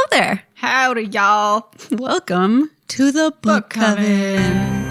Hello there. Howdy, y'all. Welcome to the Book Coven.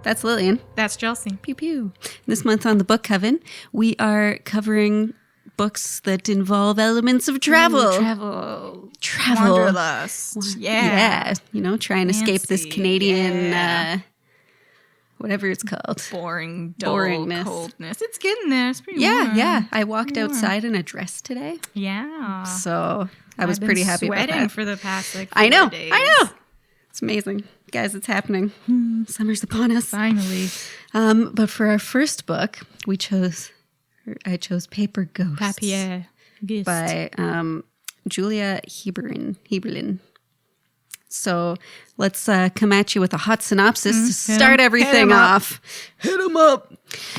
That's Lillian. That's Chelsea. Pew pew. This month on the Book Coven, we are covering books that involve elements of travel. Travel. Wanderlust. Yeah. You know, try and escape this Canadian, whatever it's called. Boring, dull, Boringness. coldness. It's getting there. It's pretty warm. Yeah. I walked outside in a dress today. Yeah. So I was pretty happy about that. I've been sweating for the past, 4 days. I know. It's amazing. Guys, it's happening. Summer's upon us. Finally. But for our first book, I chose Paper Ghosts. Papier. Ghost. By Julia Heaberlin. So let's come at you with a hot synopsis to start everything off. Hit 'em up.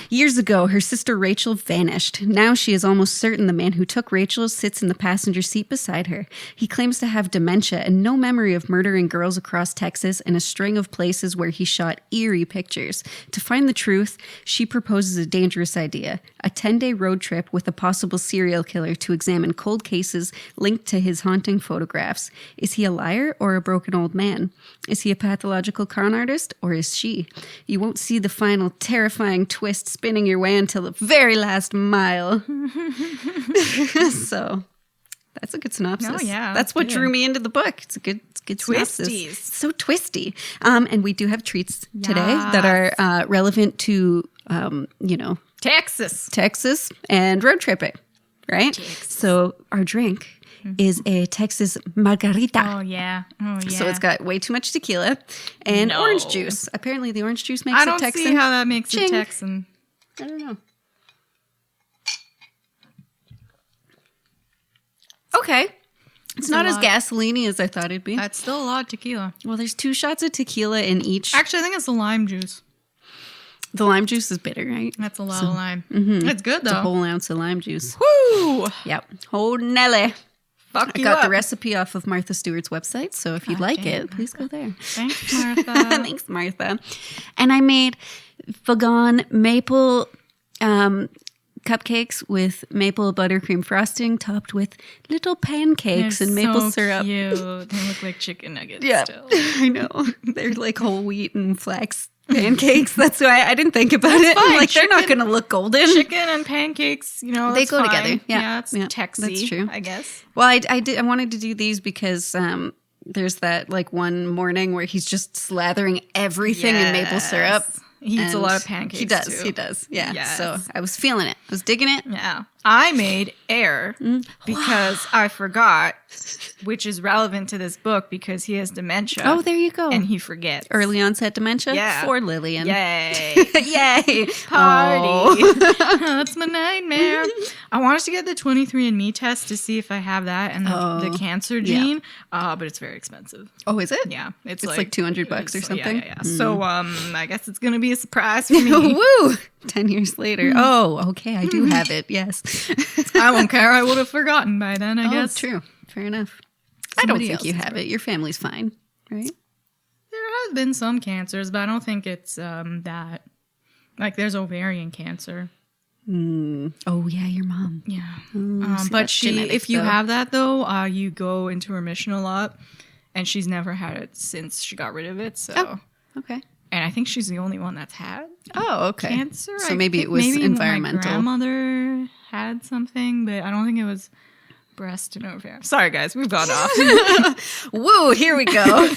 Years ago, her sister Rachel vanished. Now she is almost certain the man who took Rachel sits in the passenger seat beside her. He claims to have dementia and no memory of murdering girls across Texas and a string of places where he shot eerie pictures. To find the truth, she proposes a dangerous idea, a 10-day road trip with a possible serial killer to examine cold cases linked to his haunting photographs. Is he a liar or a broken old man? Is he a pathological con artist or is she? You won't see the final terrifying twist spinning your way until the very last mile. So that's a good synopsis. Oh, yeah. That's what drew me into the book. It's a good synopsis. Twisties. So twisty. And we do have treats today that are relevant to, Texas and road tripping, right? So our drink is a Texas margarita. Oh, yeah. So it's got way too much tequila and orange juice. Apparently the orange juice makes it Texan. I don't see how that makes it Texan. I don't know. Okay. It's not as gasoline-y as I thought it'd be. That's still a lot of tequila. Well, there's 2 shots of tequila in each. Actually, I think it's the lime juice. The lime juice is bitter, right? That's a lot of lime. Mm-hmm. It's good, though. It's a whole ounce of lime juice. Woo! Yep. Oh, Nelly. I got the recipe off of Martha Stewart's website, so if you'd like it, please go there. Thanks, Martha. Thanks, Martha. And I made vegan maple cupcakes with maple buttercream frosting topped with little pancakes and maple syrup. Cute. They look like chicken nuggets still. I know. They're like whole wheat and flax pancakes. That's why I didn't think about it. Fine. Like they're not going to look golden. Chicken and pancakes, they go fine. together. Yeah, it's Texy. That's true. I guess. Well, I wanted to do these because there's that like one morning where he's just slathering everything in maple syrup. He eats a lot of pancakes. He does. Yeah. Yes. So I was feeling it. I was digging it. Yeah. I made air because I forgot, which is relevant to this book because he has dementia. Oh, there you go. And he forgets. Early onset dementia? Yeah. For Lillian. Yay. Yay. Party. That's my nightmare. I wanted to get the 23andMe test to see if I have that and the cancer gene, but it's very expensive. Oh, is it? Yeah. It's like $200 or something? Yeah. Mm. So I guess it's going to be a surprise for me. Woo! 10 years later. Oh, okay. I do have it. Yes. I won't care. I would have forgotten by then, I guess. True. Fair enough. I don't think you have it. Your family's fine, right? There have been some cancers, but I don't think it's that. Like, there's ovarian cancer. Oh, yeah, your mom. Yeah. So but if you have that, though, you go into remission a lot, and she's never had it since she got rid of it, so. Oh, okay. And I think she's the only one that's had cancer. So maybe it was environmental. My grandmother had something, but I don't think it was breast and ovarian. Sorry, guys, we've gone off. Woo, here we go.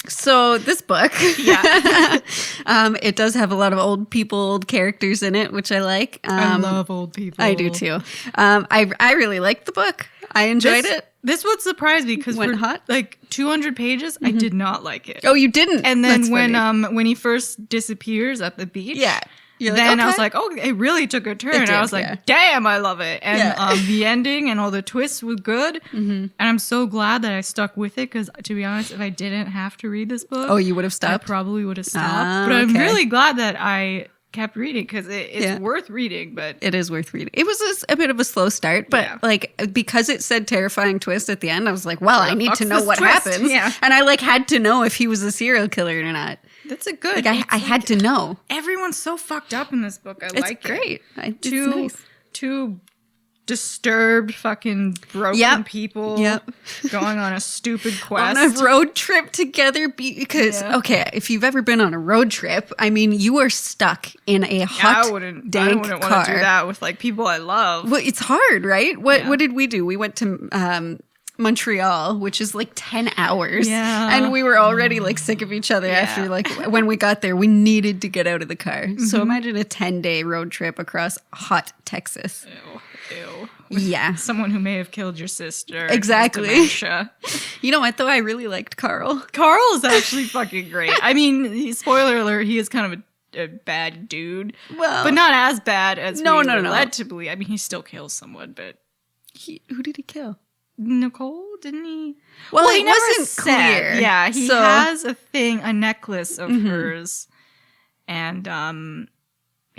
So this book, it does have a lot of old characters in it, which I like. I love old people. I do too. I really liked the book. I enjoyed it. This would surprise me because for like 200 pages, I did not like it. Oh, you didn't? And then when he first disappears at the beach, then I was like, oh, it really took a turn. I was like, damn, I love it. And the ending and all the twists were good. And I'm so glad that I stuck with it because, to be honest, if I didn't have to read this book, oh, you would have stopped? I probably would have stopped. But I'm really glad that I kept reading because it's worth reading, but it is worth reading. It was a bit of a slow start, but like because it said terrifying twist at the end, I was like, well, I need to know what happens. Yeah. And I like had to know if he was a serial killer or not. That's a good. Like I had to know. Everyone's so fucked up in this book. It's great. It's nice. Two disturbed, fucking broken people going on a stupid quest. On a road trip together because, okay, if you've ever been on a road trip, I mean, you are stuck in a hot, dank car. I wouldn't want to do that with, like, people I love. Well, it's hard, right? What did we do? We went to Montreal, which is like 10 hours. Yeah. And we were already, like, sick of each other after, like, when we got there. We needed to get out of the car. Mm-hmm. So imagine a 10-day road trip across hot Texas. Ew. Yeah. Someone who may have killed your sister. Exactly. You know what, though? I really liked Carl. Carl is actually fucking great. I mean, spoiler alert, he is kind of a bad dude. Well, but not as bad as we were led to believe. I mean, he still kills someone, but... Who did he kill? Nicole, didn't he? Well, he wasn't clear. Yeah, he has a necklace of hers. And,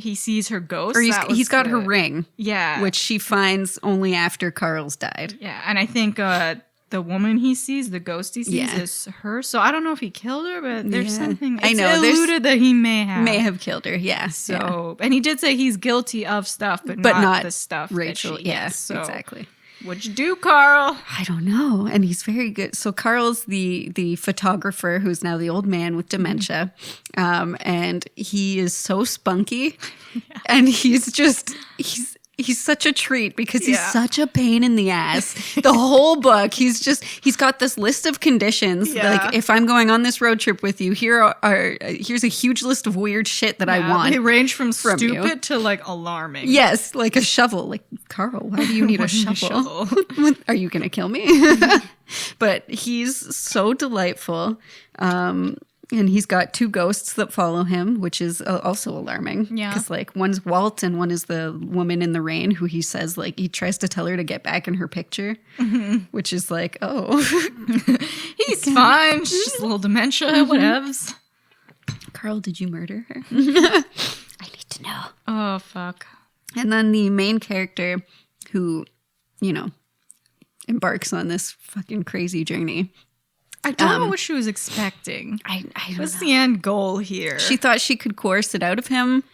he sees her ghost. Or he's got her ring. Yeah. Which she finds only after Carl's died. Yeah. And I think the woman he sees, the ghost he sees, is her. So I don't know if he killed her, but there's something. It's alluded that he may have killed her. Yeah. So, and he did say he's guilty of stuff, but not the stuff Rachel. That she is. So, exactly. What'd you do, Carl? I don't know. And he's very good. So Carl's the photographer who's now the old man with dementia. And he is so spunky. Yeah. And he's such a treat because he's such a pain in the ass. The whole book, he's got this list of conditions. Yeah. Like, if I'm going on this road trip with you, here's a huge list of weird shit that I want. They range from stupid to, like, alarming. Yes, like a shovel. Like, Carl, why do you need a shovel? Are you going to kill me? But he's so delightful. And he's got two ghosts that follow him, which is also alarming. Yeah. Because, like, one's Walt and one is the woman in the rain who he says, like, he tries to tell her to get back in her picture, which is like, oh. He's fine. She's just a little dementia, whatevs. Carl, did you murder her? I need to know. Oh, fuck. And then the main character who, embarks on this fucking crazy journey. I don't know what she was expecting. I don't know. What's the end goal here? She thought she could coerce it out of him.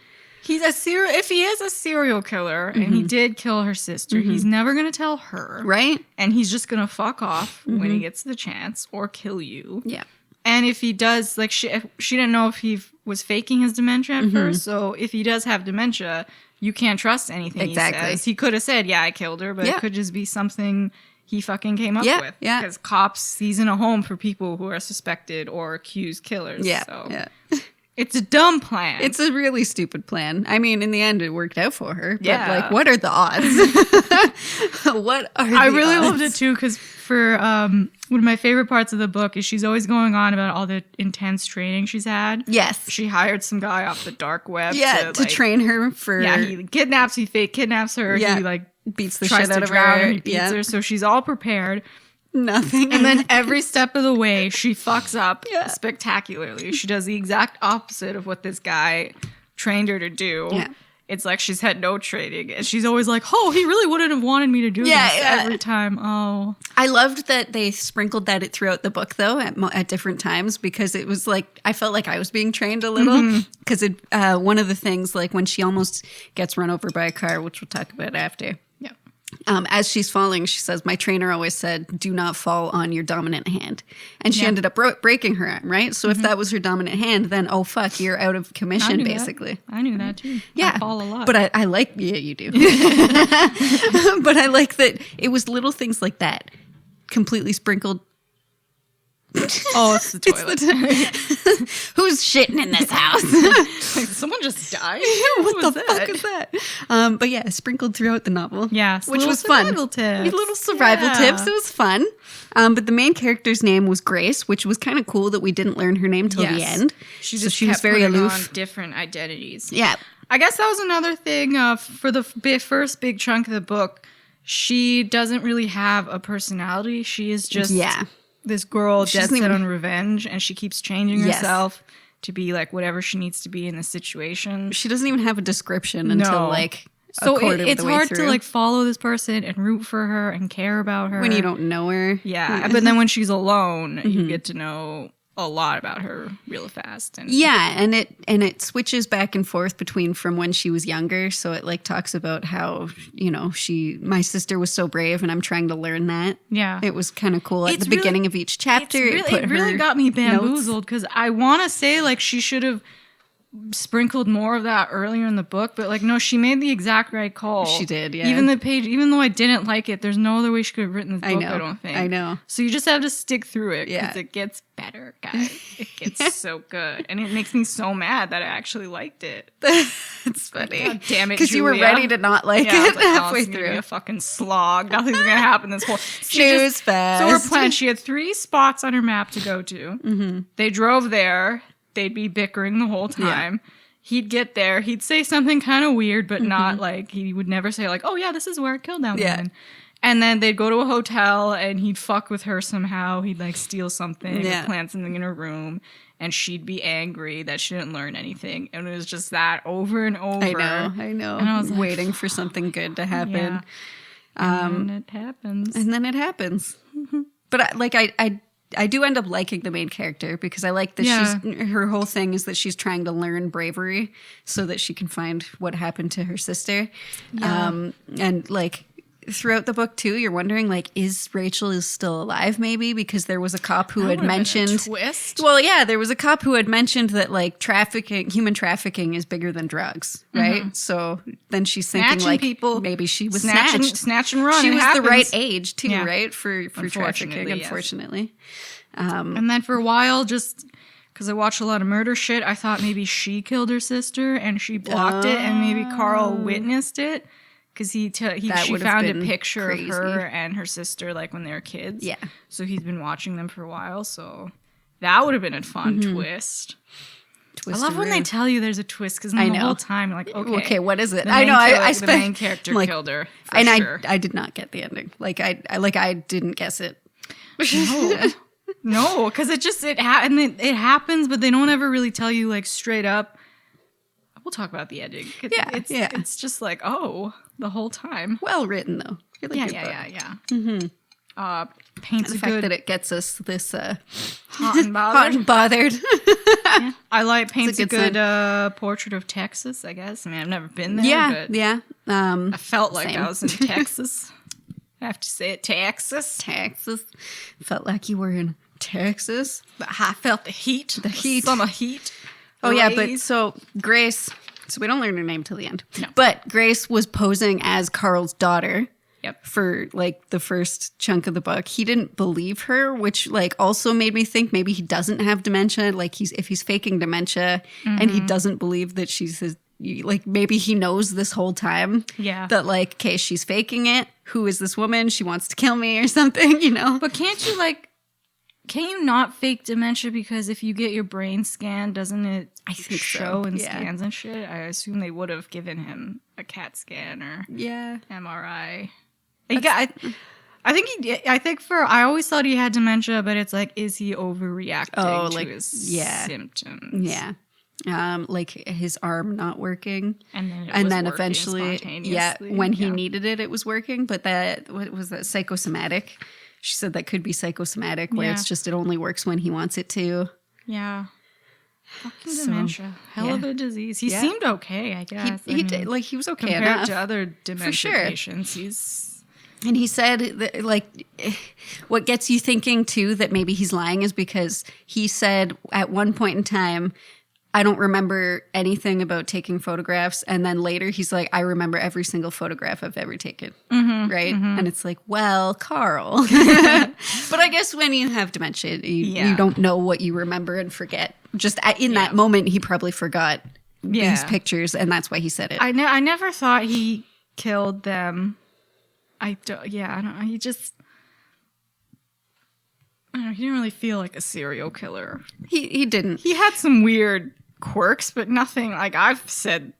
If he is a serial killer and he did kill her sister, he's never going to tell her. Right. And he's just going to fuck off when he gets the chance or kill you. Yeah. And if he does, like, she didn't know if he was faking his dementia at first. So if he does have dementia, you can't trust anything he says. He could have said, I killed her, but it could just be something he fucking came up with. Yeah. Because cops season a home for people who are suspected or accused killers. Yeah. So it's a dumb plan. It's a really stupid plan. I mean, in the end, it worked out for her. But, like, what are the odds? I really loved it, too, because for one of my favorite parts of the book is she's always going on about all the intense training she's had. Yes. She hired some guy off the dark web. To train her for... Yeah, he fake kidnaps her. Yeah. He, like, beats the shit out of her. And he beats her, so she's all prepared. Nothing. And then every step of the way, she fucks up spectacularly. She does the exact opposite of what this guy trained her to do. Yeah. It's like she's had no training. And she's always like, oh, he really wouldn't have wanted me to do this every time. Oh. I loved that they sprinkled that throughout the book, though, at different times, because it was like, I felt like I was being trained a little. Because one of the things, like when she almost gets run over by a car, which we'll talk about after. As she's falling, she says, my trainer always said, do not fall on your dominant hand. And she ended up breaking her arm, right? So if that was her dominant hand, then, oh, fuck, you're out of commission, basically. I knew that, too. Yeah. I fall a lot. But I like, you do. But I like that it was little things like that, completely sprinkled. Oh, it's the toilet. Who's shitting in this house? Like, someone just died? What the fuck is that? But yeah, sprinkled throughout the novel. Yeah, which was fun. Little survival tips. It was fun. But the main character's name was Grace, which was kind of cool that we didn't learn her name till the end. She was very aloof. On different identities. Yeah. I guess that was another thing for the first big chunk of the book. She doesn't really have a personality. She is just... this girl dead set on revenge, and she keeps changing herself to be like whatever she needs to be in the situation. She doesn't even have a description until like so it's hard to like follow this person and root for her and care about her when you don't know her. Yeah, but then when she's alone, you get to know a lot about her real fast. And and it switches back and forth between from when she was younger. So it like talks about how, you know, my sister was so brave and I'm trying to learn that. Yeah. It was kind of cool at the beginning of each chapter. It really got me bamboozled because I want to say like she should have sprinkled more of that earlier in the book, but like no, she made the exact right call. She did, yeah. Even though I didn't like it, there's no other way she could have written this book. I don't think. I know. So you just have to stick through it because it gets better, guys. It gets so good, and it makes me so mad that I actually liked it. It's funny. God damn it, because you were ready to not like it halfway through. Be a fucking slog. Nothing's gonna happen this whole. Snooze fest. So her plan. She had 3 spots on her map to go to. Mm-hmm. They drove there. They'd be bickering the whole time. Yeah. He'd get there. He'd say something kind of weird, but not like, he would never say like, oh yeah, this is where I killed that woman. And then they'd go to a hotel and he'd fuck with her somehow. He'd like steal something, plant something in her room, and she'd be angry that she didn't learn anything. And it was just that over and over. I know. And I was waiting for something good to happen. Yeah. And then it happens. And then it happens. But I do end up liking the main character because I like that her whole thing is that she's trying to learn bravery so that she can find what happened to her sister. Yeah. And like throughout the book too, you're wondering like, is Rachel still alive maybe? Because there was a cop who had mentioned been a twist. Well, yeah, there was a cop who had mentioned that like human trafficking is bigger than drugs, right? Mm-hmm. So then she's thinking snatching like people, maybe she was snatch and run. She was the right age too, right? For trafficking, unfortunately. And then for a while, just because I watch a lot of murder shit, I thought maybe she killed her sister and she blocked it, and maybe Carl witnessed it because she found a picture of her and her sister like when they were kids. Yeah, so he's been watching them for a while. So that would have been a fun twist. I love when they tell you there's a twist because the whole time you're like, okay, what is it? I know. I the main character killed her, and sure. I did not get the ending. I didn't guess it. No, because it happens, but they don't ever really tell you like straight up. We'll talk about the ending. It's just like, the whole time. Well written though. Really good book. Yeah. Mm-hmm. Paints the fact that it gets us this hot and bothered. Yeah. I paints a good portrait of Texas, I guess. I mean, I've never been there. Yeah. I felt like I was in Texas. I have to say it, Texas. Felt like you were in Texas. But I felt the heat. Summer heat. Oh, yeah, but so Grace, so we don't learn her name till the end. No. But Grace was posing as Carl's daughter. Yep. For like the first chunk of the book. He didn't believe her, which like also made me think maybe he doesn't have dementia. Like if he's faking dementia and he doesn't believe that she's his, like maybe he knows this whole time that like, okay, she's faking it. Who is this woman? She wants to kill me or something, you know? But can you not fake dementia because if you get your brain scanned, doesn't it show in scans and shit? I assume they would have given him a CAT scan or MRI. I always thought he had dementia, but it's like, is he overreacting to his symptoms? Yeah. Like his arm not working, and then eventually, when he needed it, it was working. But what was that? Psychosomatic. She said that could be psychosomatic, where it's just it only works when he wants it to. Yeah. Fucking dementia, hell of a disease. He seemed okay, I guess. He did, like he was okay compared enough to other dementia patients. And he said that, like, what gets you thinking too that maybe he's lying is because he said at one point in time, I don't remember anything about taking photographs. And then later he's like, I remember every single photograph I've ever taken. Mm-hmm, right? Mm-hmm. And it's like, well, Carl. But I guess when you have dementia, you don't know what you remember and forget. Just in that moment, he probably forgot these pictures. And that's why he said it. I never thought he killed them. I don't know. He just... I don't know, he didn't really feel like a serial killer. He didn't. He had some weird quirks, but nothing like I've said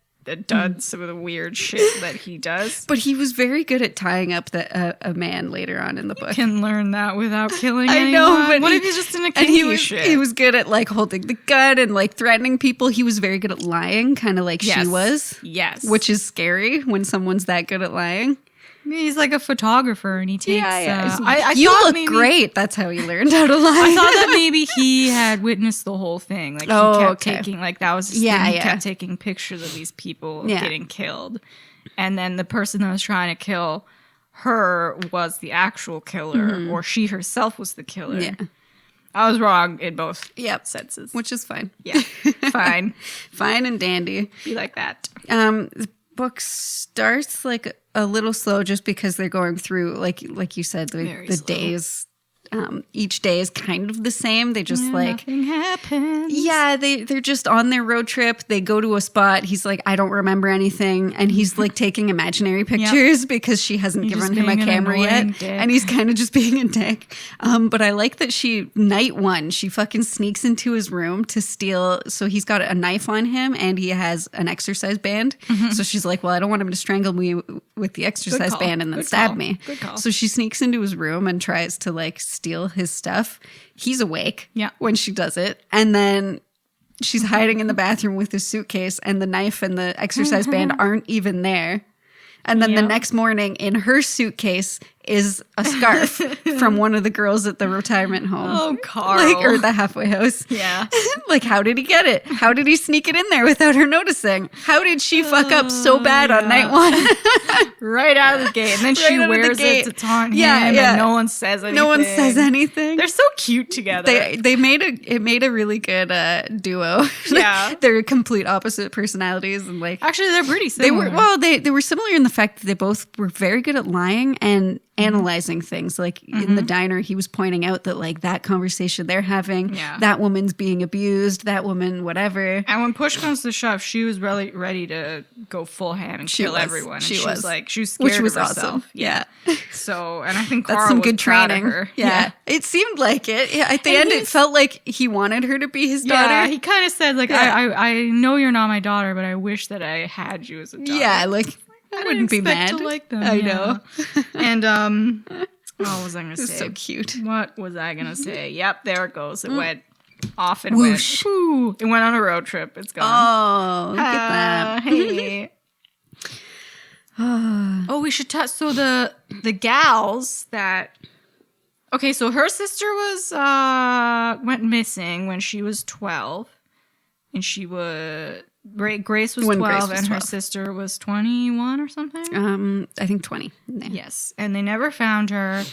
done some of the weird shit that he does. But he was very good at tying up a man later on in the book. You can learn that without killing anyone. I know, but what if he's just in a kinky shit? He was good at like holding the gun and like threatening people. He was very good at lying, kind of like she was. Yes. Which is scary when someone's that good at lying. He's like a photographer and he takes... you look great. That's how he learned how to lie. I thought that maybe he had witnessed the whole thing. Like he kept taking... Like that was his thing. He kept taking pictures of these people getting killed. And then the person that was trying to kill her was the actual killer. Or she herself was the killer. Yeah. I was wrong in both senses. Which is fine. Yeah. Fine. Fine and dandy. Be like that. The book starts like a little slow just because they're going through, like you said, the days. Each day is kind of the same. They just nothing happens. Yeah, they're just on their road trip. They go to a spot. He's like, I don't remember anything. And he's like taking imaginary pictures because she hasn't given him a camera yet. And he's kind of just being a dick. But I like that night one, she fucking sneaks into his room to steal. So he's got a knife on him and he has an exercise band. So she's like, well, I don't want him to strangle me with the exercise band and then stab me. So she sneaks into his room and tries to like steal his stuff. He's awake when she does it. And then she's hiding in the bathroom with his suitcase and the knife and the exercise band aren't even there. And then the next morning in her suitcase is a scarf from one of the girls at the retirement home. Oh, Carl. Or the halfway house. Yeah. Like, how did he get it? How did he sneak it in there without her noticing? How did she fuck up so bad on night one? Right out of the gate. And then she wears it to taunt him and no one says anything. No one says anything. They're so cute together. It made a really good duo. Yeah. They're complete opposite personalities and like actually they're pretty similar. They were similar in the fact that they both were very good at lying and analyzing things. Like in the diner, he was pointing out that like that conversation they're having, that woman's being abused, that woman, whatever. And when push comes to shove, she was really ready to go full ham and kill everyone. She was scared which was of herself. Awesome. Yeah. So, and I think Carl that's some was good training. Of her. Yeah. It seemed like it. Yeah. At the end, it felt like he wanted her to be his daughter. Yeah. He kind of said like, I know you're not my daughter, but I wish that I had you as a daughter. Yeah. Like, I wouldn't be mad. To like them. I know. And what was I gonna say? So cute. What was I gonna say? Yep, there it goes. It went off and whoosh. Went. Whoo, it went on a road trip. It's gone. Oh, look at that. Hey. Oh, we should touch. So the gals that. Okay, so her sister went missing when she was 12, and she was. Grace was 12 and her sister was 21 or something? I think 20. Yeah. Yes. And they never found her.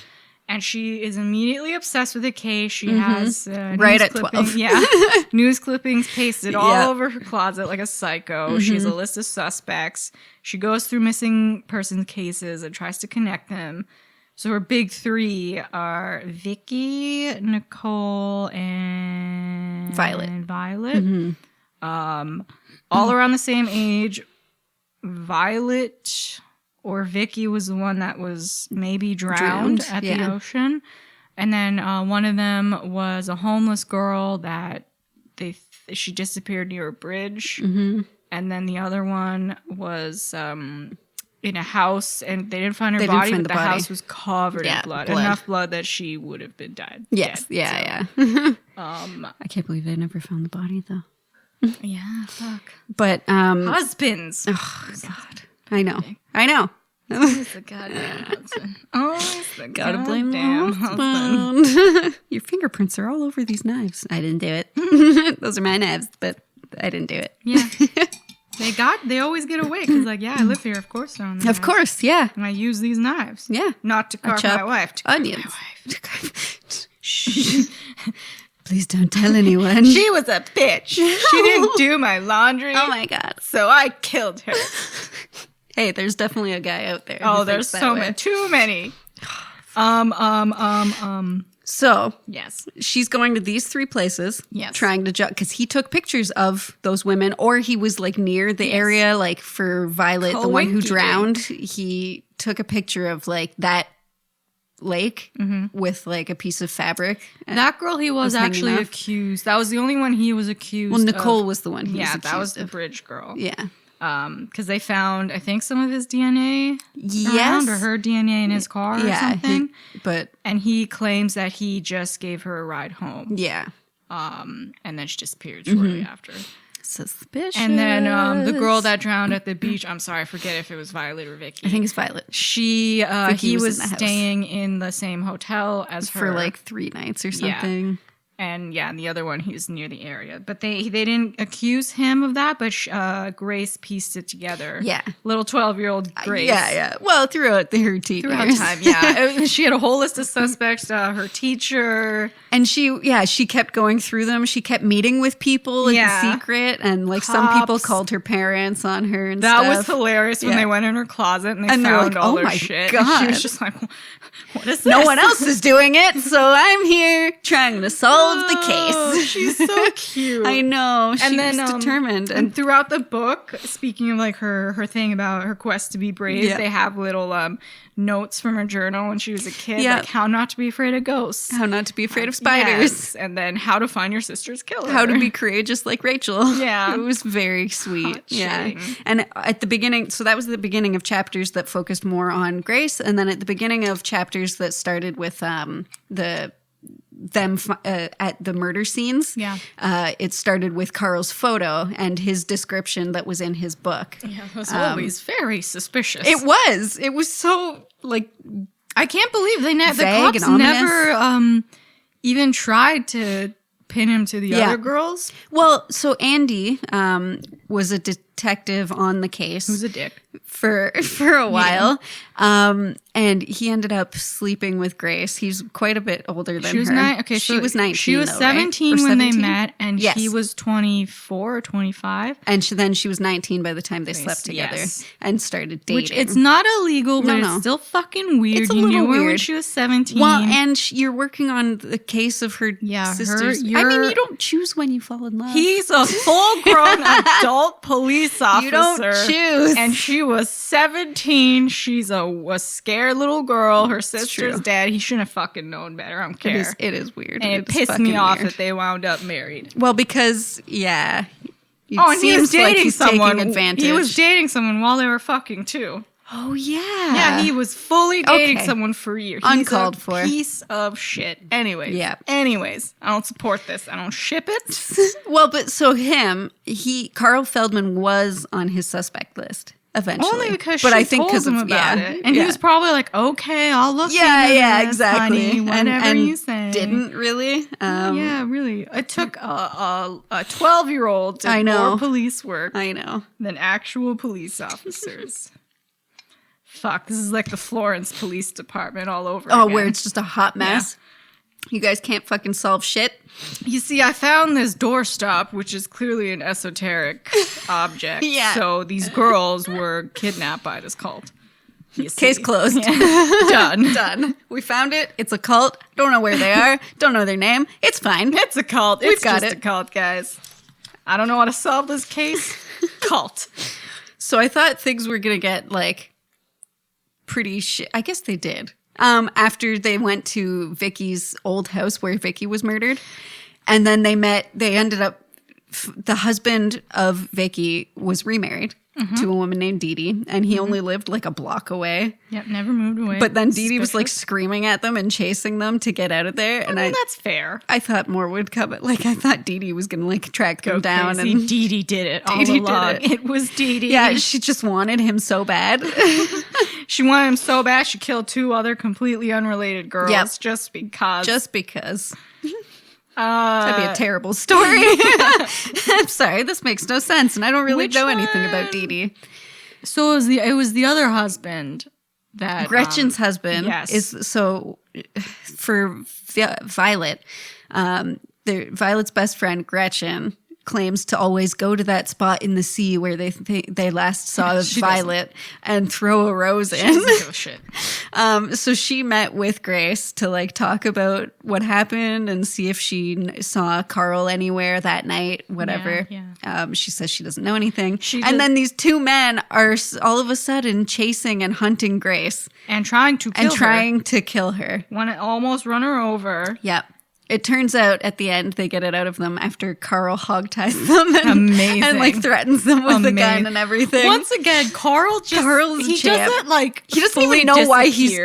And she is immediately obsessed with the case. She has right at 12. Yeah. News clippings pasted all over her closet like a psycho. She has a list of suspects. She goes through missing person cases and tries to connect them. So her big three are Vicky, Nicole, and Violet. All around the same age. Violet or Vicky was the one that was maybe drowned at the ocean. And then one of them was a homeless girl that she disappeared near a bridge. And then the other one was in a house and they didn't find her body, but the house was covered in blood. Enough blood that she would have been dead. Yes. Dead. I can't believe they never found the body though. Yeah, fuck. But husbands. Oh God, I know. Always the goddamn husband. Always the Gotta blame the husband. Your fingerprints are all over these knives. I didn't do it. Those are my knives, but I didn't do it. Yeah. They always get away because like, I live here. Of course, they're on the Of course, yeah. And I use these knives. Yeah. Not to carve my wife. To onions. Carve my wife. Shh. Please don't tell anyone. She was a bitch. She didn't do my laundry. Oh my God. So I killed her. Hey, there's definitely a guy out there. Oh, there's so many. Too many. So, yes. She's going to these three places. Yes. Trying to because he took pictures of those women, or he was like near the area, like for Violet, the one who drowned. He took a picture of like that lake with like a piece of fabric. That girl he was actually accused. That was the only one he was accused of. Well, Nicole was the one he was accused that was of. the bridge girl. Yeah. because they found, I think, some of his DNA around, or her DNA in his car or something. And he claims that he just gave her a ride home. Yeah. And then she disappeared shortly after. Suspicious. And then the girl that drowned at the beach, I'm sorry, I forget if it was Violet or Vicky. I think it's Violet. He was staying in the same hotel as her. For like 3 nights or something. Yeah. And the other one, he was near the area. But they didn't accuse him of that, but Grace pieced it together. Yeah. Little 12-year-old Grace. Yeah. Well, throughout her teen Throughout years. time, yeah. She had a whole list of suspects, her teacher. And she kept going through them. She kept meeting with people in secret. And like Cops. Some people called her parents on her and stuff. That was hilarious when they went in her closet and they found all her shit. God. And she was just like, what is this? No one else is doing it, so I'm here trying to solve the case. She's so cute. I know. She's determined. And throughout the book, speaking of like her thing about her quest to be brave, they have little notes from her journal when she was a kid, like how not to be afraid of ghosts, how not to be afraid of spiders, and then how to find your sister's killer, how to be courageous like Rachel. Yeah, it was very sweet. And at the beginning, so that was the beginning of chapters that focused more on Grace, and then at the beginning of chapters that started with them at the murder scenes. It started with Carl's photo and his description that was in his book. Yeah, it was always very suspicious. It was so like, I can't believe the cops never even tried to pin him to the other girls. Well, so Andy was a detective on the case. Who's a dick. For a while. And he ended up sleeping with Grace. He's quite a bit older than her. She was 19. She was 17 when they met, and he was 24 or 25. And then she was 19 by the time they slept together and started dating. Which it's not illegal, but it's still fucking weird. You knew her when she was 17. Well, and you're working on the case of her sisters. I mean, you don't choose when you fall in love. He's a full-grown adult police officer. You don't choose. And she was 17. She's a scared little girl. Her sister's dead. He shouldn't have fucking known better. I don't care. It is weird. And it pissed me off that they wound up married. Well, because, and he was dating someone. Advantage. He was dating someone while they were fucking too. Oh, yeah. Yeah, he was fully dating someone for a year. He's uncalled for. Piece of shit. Anyways, I don't support this. I don't ship it. Well, but so Carl Feldman was on his suspect list. Eventually. Only because she told him about it. And he was probably like, okay, I'll look into this, exactly. Honey, whatever you say. Didn't really. Really. It took a 12-year-old to do more police work than actual police officers. Fuck, this is like the Florence Police Department all over again. Where it's just a hot mess. You guys can't fucking solve shit. You see, I found this doorstop, which is clearly an esoteric object. So these girls were kidnapped by this cult. Case closed. Done. We found it. It's a cult. Don't know where they are. Don't know their name. It's fine. It's a cult. It's just a cult, guys. I don't know how to solve this case. Cult. So I thought things were going to get like pretty shit. I guess they did. After they went to Vicky's old house where Vicky was murdered. And then they ended up, the husband of Vicky was remarried to a woman named Dee Dee. And he only lived like a block away. Yep, never moved away. But then Dee Dee was like screaming at them and chasing them to get out of there. And that's fair. I thought more would come. Like I thought Dee Dee was going to like track them down. Crazy. And Dee Dee did it all along. It was Dee Dee. Yeah, she just wanted him so bad. She wanted him so bad she killed 2 other completely unrelated girls just because. That'd be a terrible story. I'm sorry, this makes no sense, and I don't really know anything about Dee Dee. So it was the other husband that Gretchen's husband is so for Violet. Violet's best friend Gretchen claims to always go to that spot in the sea where they last saw Violet and throw a rose in. She doesn't give a shit. So she met with Grace to like talk about what happened and see if she saw Carl anywhere that night, whatever. She says she doesn't know anything. Then these 2 men are all of a sudden chasing and hunting Grace. And trying to kill her. Want to almost run her over. Yep. it turns out at the end they get it out of them after Carl hogties them Amazing. and like threatens them with a gun and everything. Once again, Carl's he doesn't like he doesn't even know why he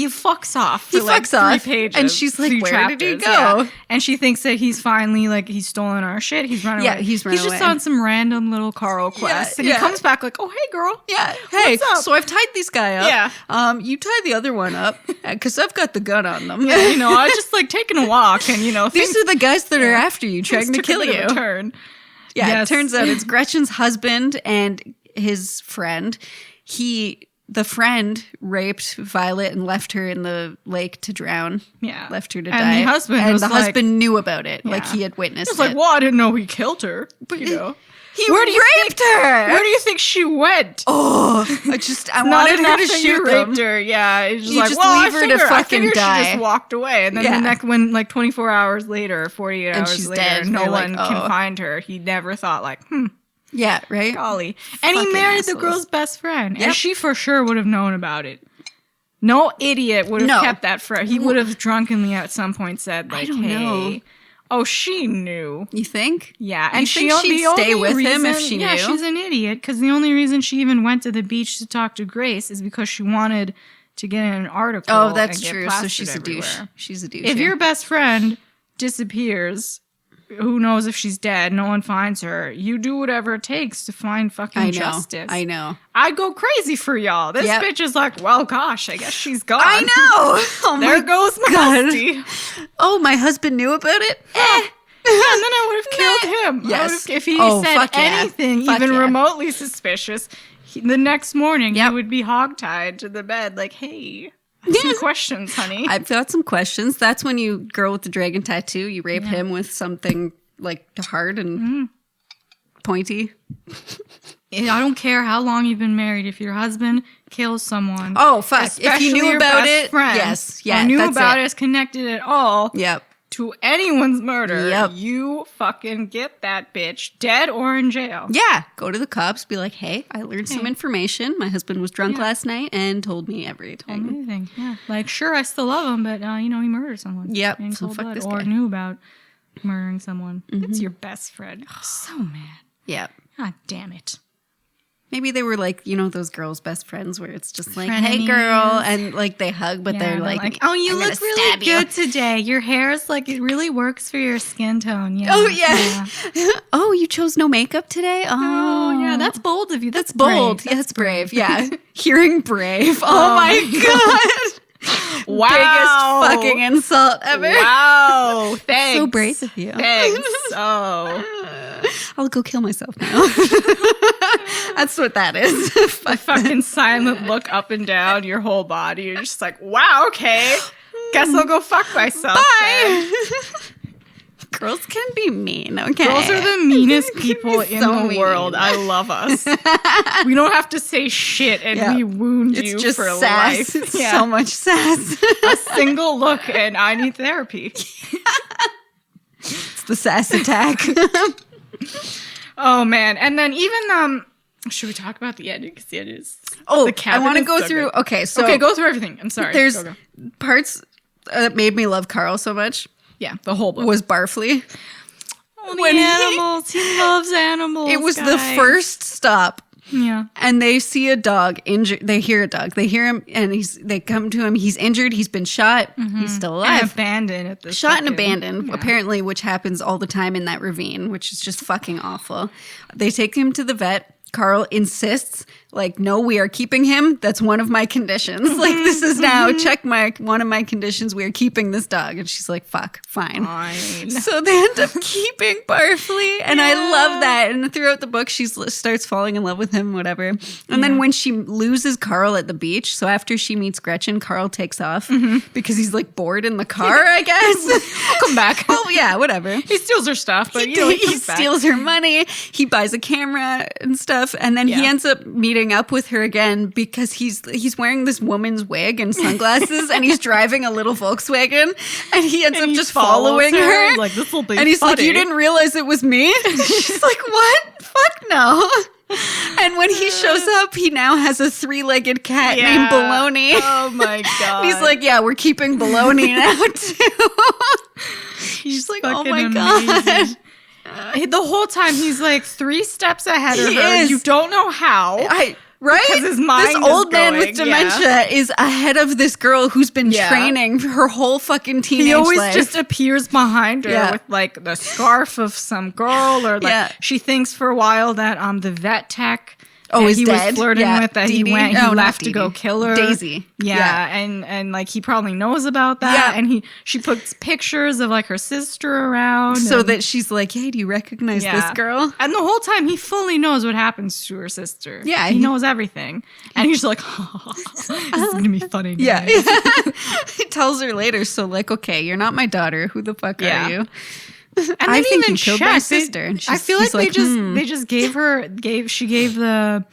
fucks off. He like fucks off, 3 pages, and she's like, "Where chapters, did he go?" Yeah. And she thinks that he's finally like he's stolen our shit. He's running away. He's just on some random little Carl quest, and he comes back like, "Oh, hey, girl, hey, so I've tied this guy up. Yeah, you tie the other one up because I've got the gun on them. Yeah, I was just like taking a walk, and these are the guys that are after you, trying to kill you." Turn. Yeah, yes. It turns out it's Gretchen's husband and his friend. The friend raped Violet and left her in the lake to drown. Yeah. Left her to die. And the husband knew about it. Yeah. Like he had witnessed it. He was like, well, I didn't know he killed her. But, He raped her. Where do you think she went? Oh, I wanted her to shoot raped her. Yeah, it's just leave her to fucking die. She just walked away, and then when like 24 hours later, 48 hours later, dead. No one can find her. He never thought like, yeah, right. Golly, and he married the girl's best friend, and she for sure would have known about it. No idiot would have kept that friend. He would have drunkenly at some point said like, "Hey." Oh, she knew. You think? Yeah. And she'd stay with him if she knew? Yeah, she's an idiot because the only reason she even went to the beach to talk to Grace is because she wanted to get in an article. Oh, that's true. So she's everywhere. A douche. She's a douche. If your best friend disappears, who knows if she's dead, no one finds her, you do whatever it takes to find fucking justice. I know. I'd go crazy for y'all. This bitch is like, well, gosh, I guess she's gone. I know. Oh there goes my bestie. Oh, my husband knew about it? Yeah, and then I would have killed him. Yes. If he said anything even remotely suspicious, the next morning he would be hogtied to the bed like, hey, some questions, honey. I've got some questions. That's when you, girl with the dragon tattoo, you rape him with something like hard and pointy. I don't care how long you've been married. If your husband kills someone. Oh, fuck. If you knew about it. Friend, knew about it, is connected at all. Yep. To anyone's murder, you fucking get that bitch dead or in jail. Yeah. Go to the cops, be like, hey, I learned some information. My husband was drunk last night and told me everything. Yeah. Like, sure, I still love him, but, he murdered someone. Yep. So fuck this guy. Or knew about murdering someone. It's your best friend. So mad. Yep. God damn it. Maybe they were like, those girls' best friends where it's just like, hey, girl. And like they hug, but they're like, oh, you look really good today. Your hair is like, it really works for your skin tone. Yeah. Oh, yeah. Oh, you chose no makeup today? Oh, yeah. That's bold of you. That's bold. Brave. That's brave. Yeah. Hearing brave. Oh, my God. Wow. Biggest fucking insult ever. Wow. Thanks. So brave of you. Thanks. Oh. I'll go kill myself now. That's what that is. A fucking silent look up and down your whole body. You're just like, wow, okay. Guess I'll go fuck myself. Bye. Girls can be mean, okay? Girls are the meanest people in the world. I love us. We don't have to say shit and we wound you just for sass. life. It's so much sass. A single look and I need therapy. It's the sass attack. Oh, man. And then even, should we talk about the ending? Because the end is... Oh, I want to go through... Good. Okay, so... Okay, go through everything. I'm sorry. There's parts that made me love Carl so much. Yeah, the whole book. Was Barfley. Oh, the animals. He loves animals, It was the first stop. Yeah. And they see a dog injured. They hear a dog. They hear him and they come to him. He's injured. He's been shot. Mm-hmm. He's still alive. And abandoned at this Shot and abandoned, apparently, which happens all the time in that ravine, which is just fucking awful. They take him to the vet. Carl insists, like, no, we are keeping him. That's one of my conditions. Like, this is now check mark. One of my conditions. We are keeping this dog. And she's like, fuck, fine. So they end up keeping Barfley. And I love that. And throughout the book, she starts falling in love with him, whatever. And then when she loses Carl at the beach, so after she meets Gretchen, Carl takes off because he's like bored in the car, I guess. I'll come back. Oh, yeah, whatever. He steals her stuff, but he steals her money. He buys a camera and stuff. And then he ends up meeting up with her again because he's wearing this woman's wig and sunglasses and he's driving a little Volkswagen and he ends up just following her. Like, this will be and he's funny. like, you didn't realize it was me? She's like, what? Fuck no. And when he shows up, he now has a 3-legged cat named Baloney. Oh my God. He's like, yeah, we're keeping Baloney now too. He's like, oh my God. The whole time he's like 3 steps ahead of her. You don't know how. Right? Because his mind this old man with dementia is ahead of this girl who's been training her whole fucking teenage life. He always just appears behind her with like the scarf of some girl, or like she thinks for a while that the vet tech is he dead. Was flirting with, that Dee Dee? he left to go kill her. Daisy. And like he probably knows about that. And she puts pictures of like her sister around. So that she's like, hey, do you recognize this girl? And the whole time he fully knows what happens to her sister. Yeah. He knows everything. And he's like, this is going to be funny. Yeah. He tells her later, so like, okay, you're not my daughter. Who the fuck are you? And I think you killed my sister. I feel like they just gave the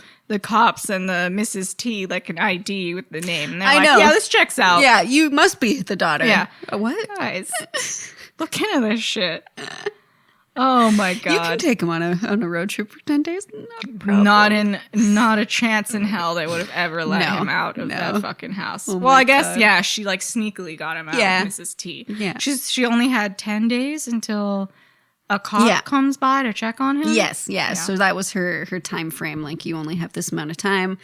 cops and the Mrs. T like an ID with the name. And they're like, yeah, this checks out. Yeah, you must be the daughter. Yeah. What? Guys, look into this shit. Oh my God. You can take him on a road trip for 10 days. Not a chance in hell they would have ever let him out of that fucking house. Oh well, I guess, she like sneakily got him out of Mrs. T. Yeah. She only had 10 days until a cop comes by to check on him. Yes, yeah. So that was her time frame. Like, you only have this amount of time.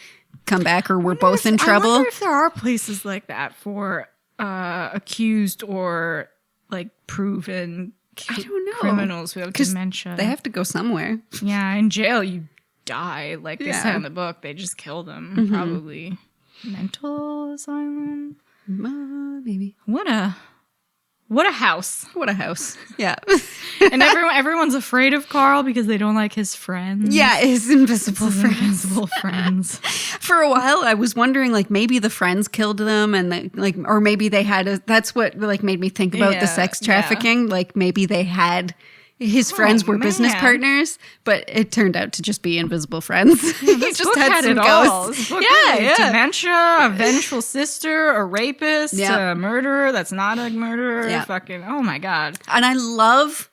Come back or we're both in trouble. I wonder if there are places like that for accused or like proven I don't know. Criminals who have dementia. They have to go somewhere. Yeah, in jail you die. Like they said in the book, they just kill them. Mm-hmm. Probably mental asylum. Maybe. What a house. What a house. Yeah. And everyone's afraid of Carl because they don't like his friends. Yeah, his invisible friends. For a while, I was wondering, like, maybe the friends killed them, and or maybe they had that's what like made me think about the sex trafficking. Yeah. Like, maybe they had his friends were business partners, but it turned out to just be invisible friends. Yeah, he just had some ghosts. Dementia, a vengeful sister, a rapist, a murderer that's not a murderer. Yeah. Fucking, oh my God. And I love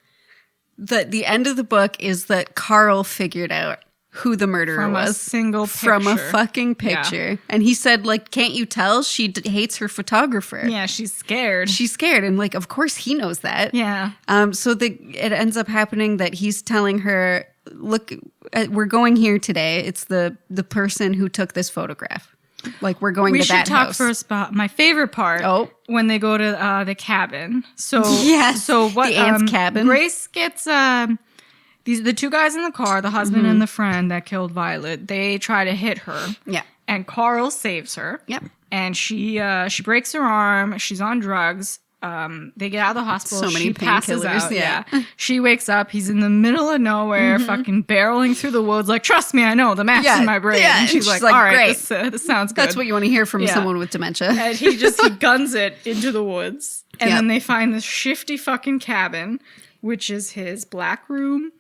that the end of the book is that Carl figured out who the murderer was. From a fucking picture. Yeah. And he said, like, can't you tell she hates her photographer? Yeah, she's scared. And like, of course he knows that. Yeah. So it ends up happening that he's telling her, look, we're going here today. It's the person who took this photograph. Like, we're going to that house. We should talk first about my favorite part. Oh. When they go to the cabin. So what? The aunt's cabin. Grace gets these are the 2 guys in the car, the husband and the friend that killed Violet. They try to hit her. Yeah. And Carl saves her. Yep. And she breaks her arm. She's on drugs. They get out of the hospital. So many painkillers. Yeah. She wakes up. He's in the middle of nowhere, fucking barreling through the woods. Like, trust me, I know the map's in my brain. Yeah. And she's like, all right, this sounds good. That's what you want to hear from someone with dementia. And he guns it into the woods. And then they find this shifty fucking cabin, which is his black room.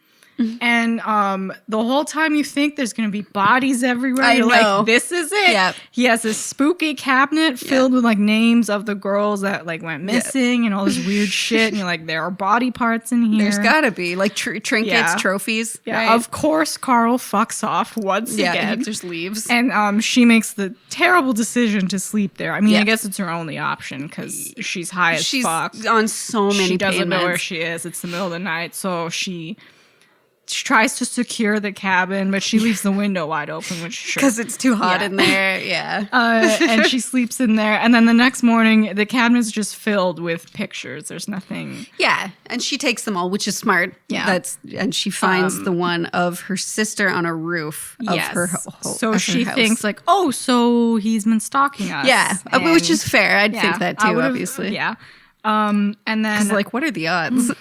And the whole time you think there's going to be bodies everywhere. You're like, this is it. Yep. He has this spooky cabinet filled with like names of the girls that like went missing and all this weird shit. And you're like, there are body parts in here. There's got to be like trinkets, trophies. Yeah. Right? Of course, Carl fucks off once again. He just leaves. And she makes the terrible decision to sleep there. I mean, I guess it's her only option because she's high as fuck. She's on so many She doesn't know where she is. It's the middle of the night. So she tries to secure the cabin, but she leaves the window wide open, which because it's too hot in there. Yeah. And she sleeps in there. And then the next morning, the cabinet is just filled with pictures. There's nothing. Yeah. And she takes them all, which is smart. Yeah. And she finds the one of her sister on a roof of her house. So she thinks like, oh, so he's been stalking us. Yeah. Which is fair. I'd think that too, obviously. Yeah. And then like, what are the odds?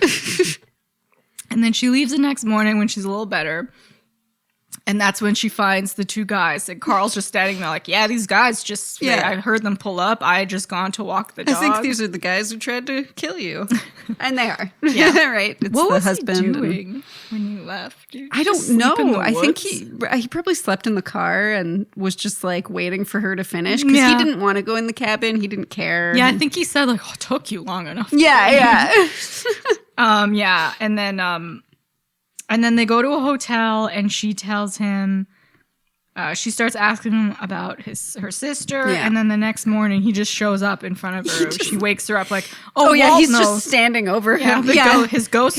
And then she leaves the next morning when she's a little better. And that's when she finds the 2 guys. And Carl's just standing there like, yeah, these guys just, I heard them pull up. I had just gone to walk the dog. I think these are the guys who tried to kill you. And they are. Yeah. Right? It's what the was husband he doing when you left? I don't know. I think he probably slept in the car and was just like waiting for her to finish. Because he didn't want to go in the cabin. He didn't care. Yeah, I think he said like, oh, it took you long enough. Yeah. And then And then they go to a hotel, and she tells him, she starts asking him about her sister, and then the next morning he just shows up in front of her. She wakes her up like, Walt he's knows. just standing over him. His ghost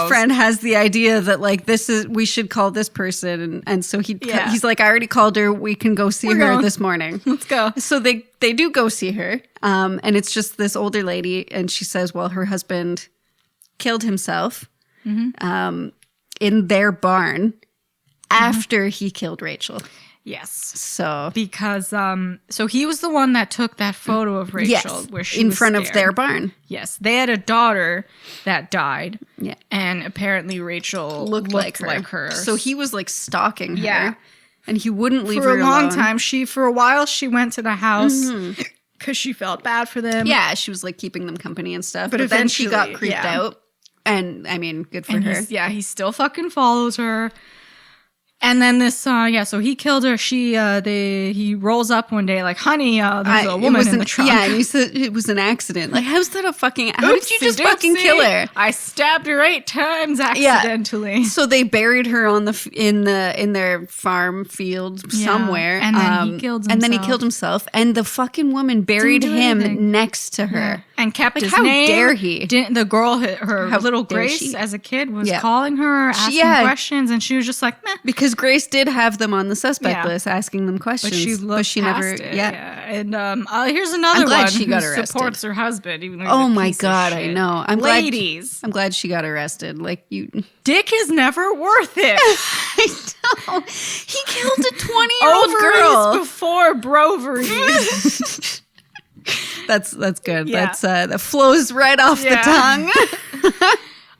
friend has the idea that like we should call this person, and so he's like, I already called her. We can go see her this morning. Let's go. So they do go see her, and it's just this older lady, and she says, well, her husband killed himself in their barn. After he killed Rachel. Yes. So because so he was the one that took that photo of Rachel where she in was front scared. of their barn. Yes. They had a daughter that died. Yeah. And apparently Rachel looked like her. So he was like stalking her. Yeah. And he wouldn't leave her alone. For a long time. For a while she went to the house because she felt bad for them. Yeah, she was like keeping them company and stuff. But then she got creeped out. And I mean, good for her. He still fucking follows her. And then this, so he killed her. He rolls up one day like, honey, there's a woman in the trunk. Yeah, and he said it was an accident. Like, how's that how did you just fucking kill her? I stabbed her 8 times accidentally. Yeah. So they buried her in their farm field somewhere. And then he killed himself. And then he killed himself. And the fucking woman buried him next to her. Yeah. And kept his how name. How dare he? The girl, her little Grace, as a kid, was calling her, asking questions, and she was just like, meh. Because Grace did have them on the suspect list, asking them questions, but she never. It. Yeah. And here's another one she got who supports her husband. Even though oh my god, I know. I'm glad she got arrested. Like you, Dick is never worth it. I know. He killed a 20-year-old girl before broveries. That's good. Yeah. That flows right off the tongue.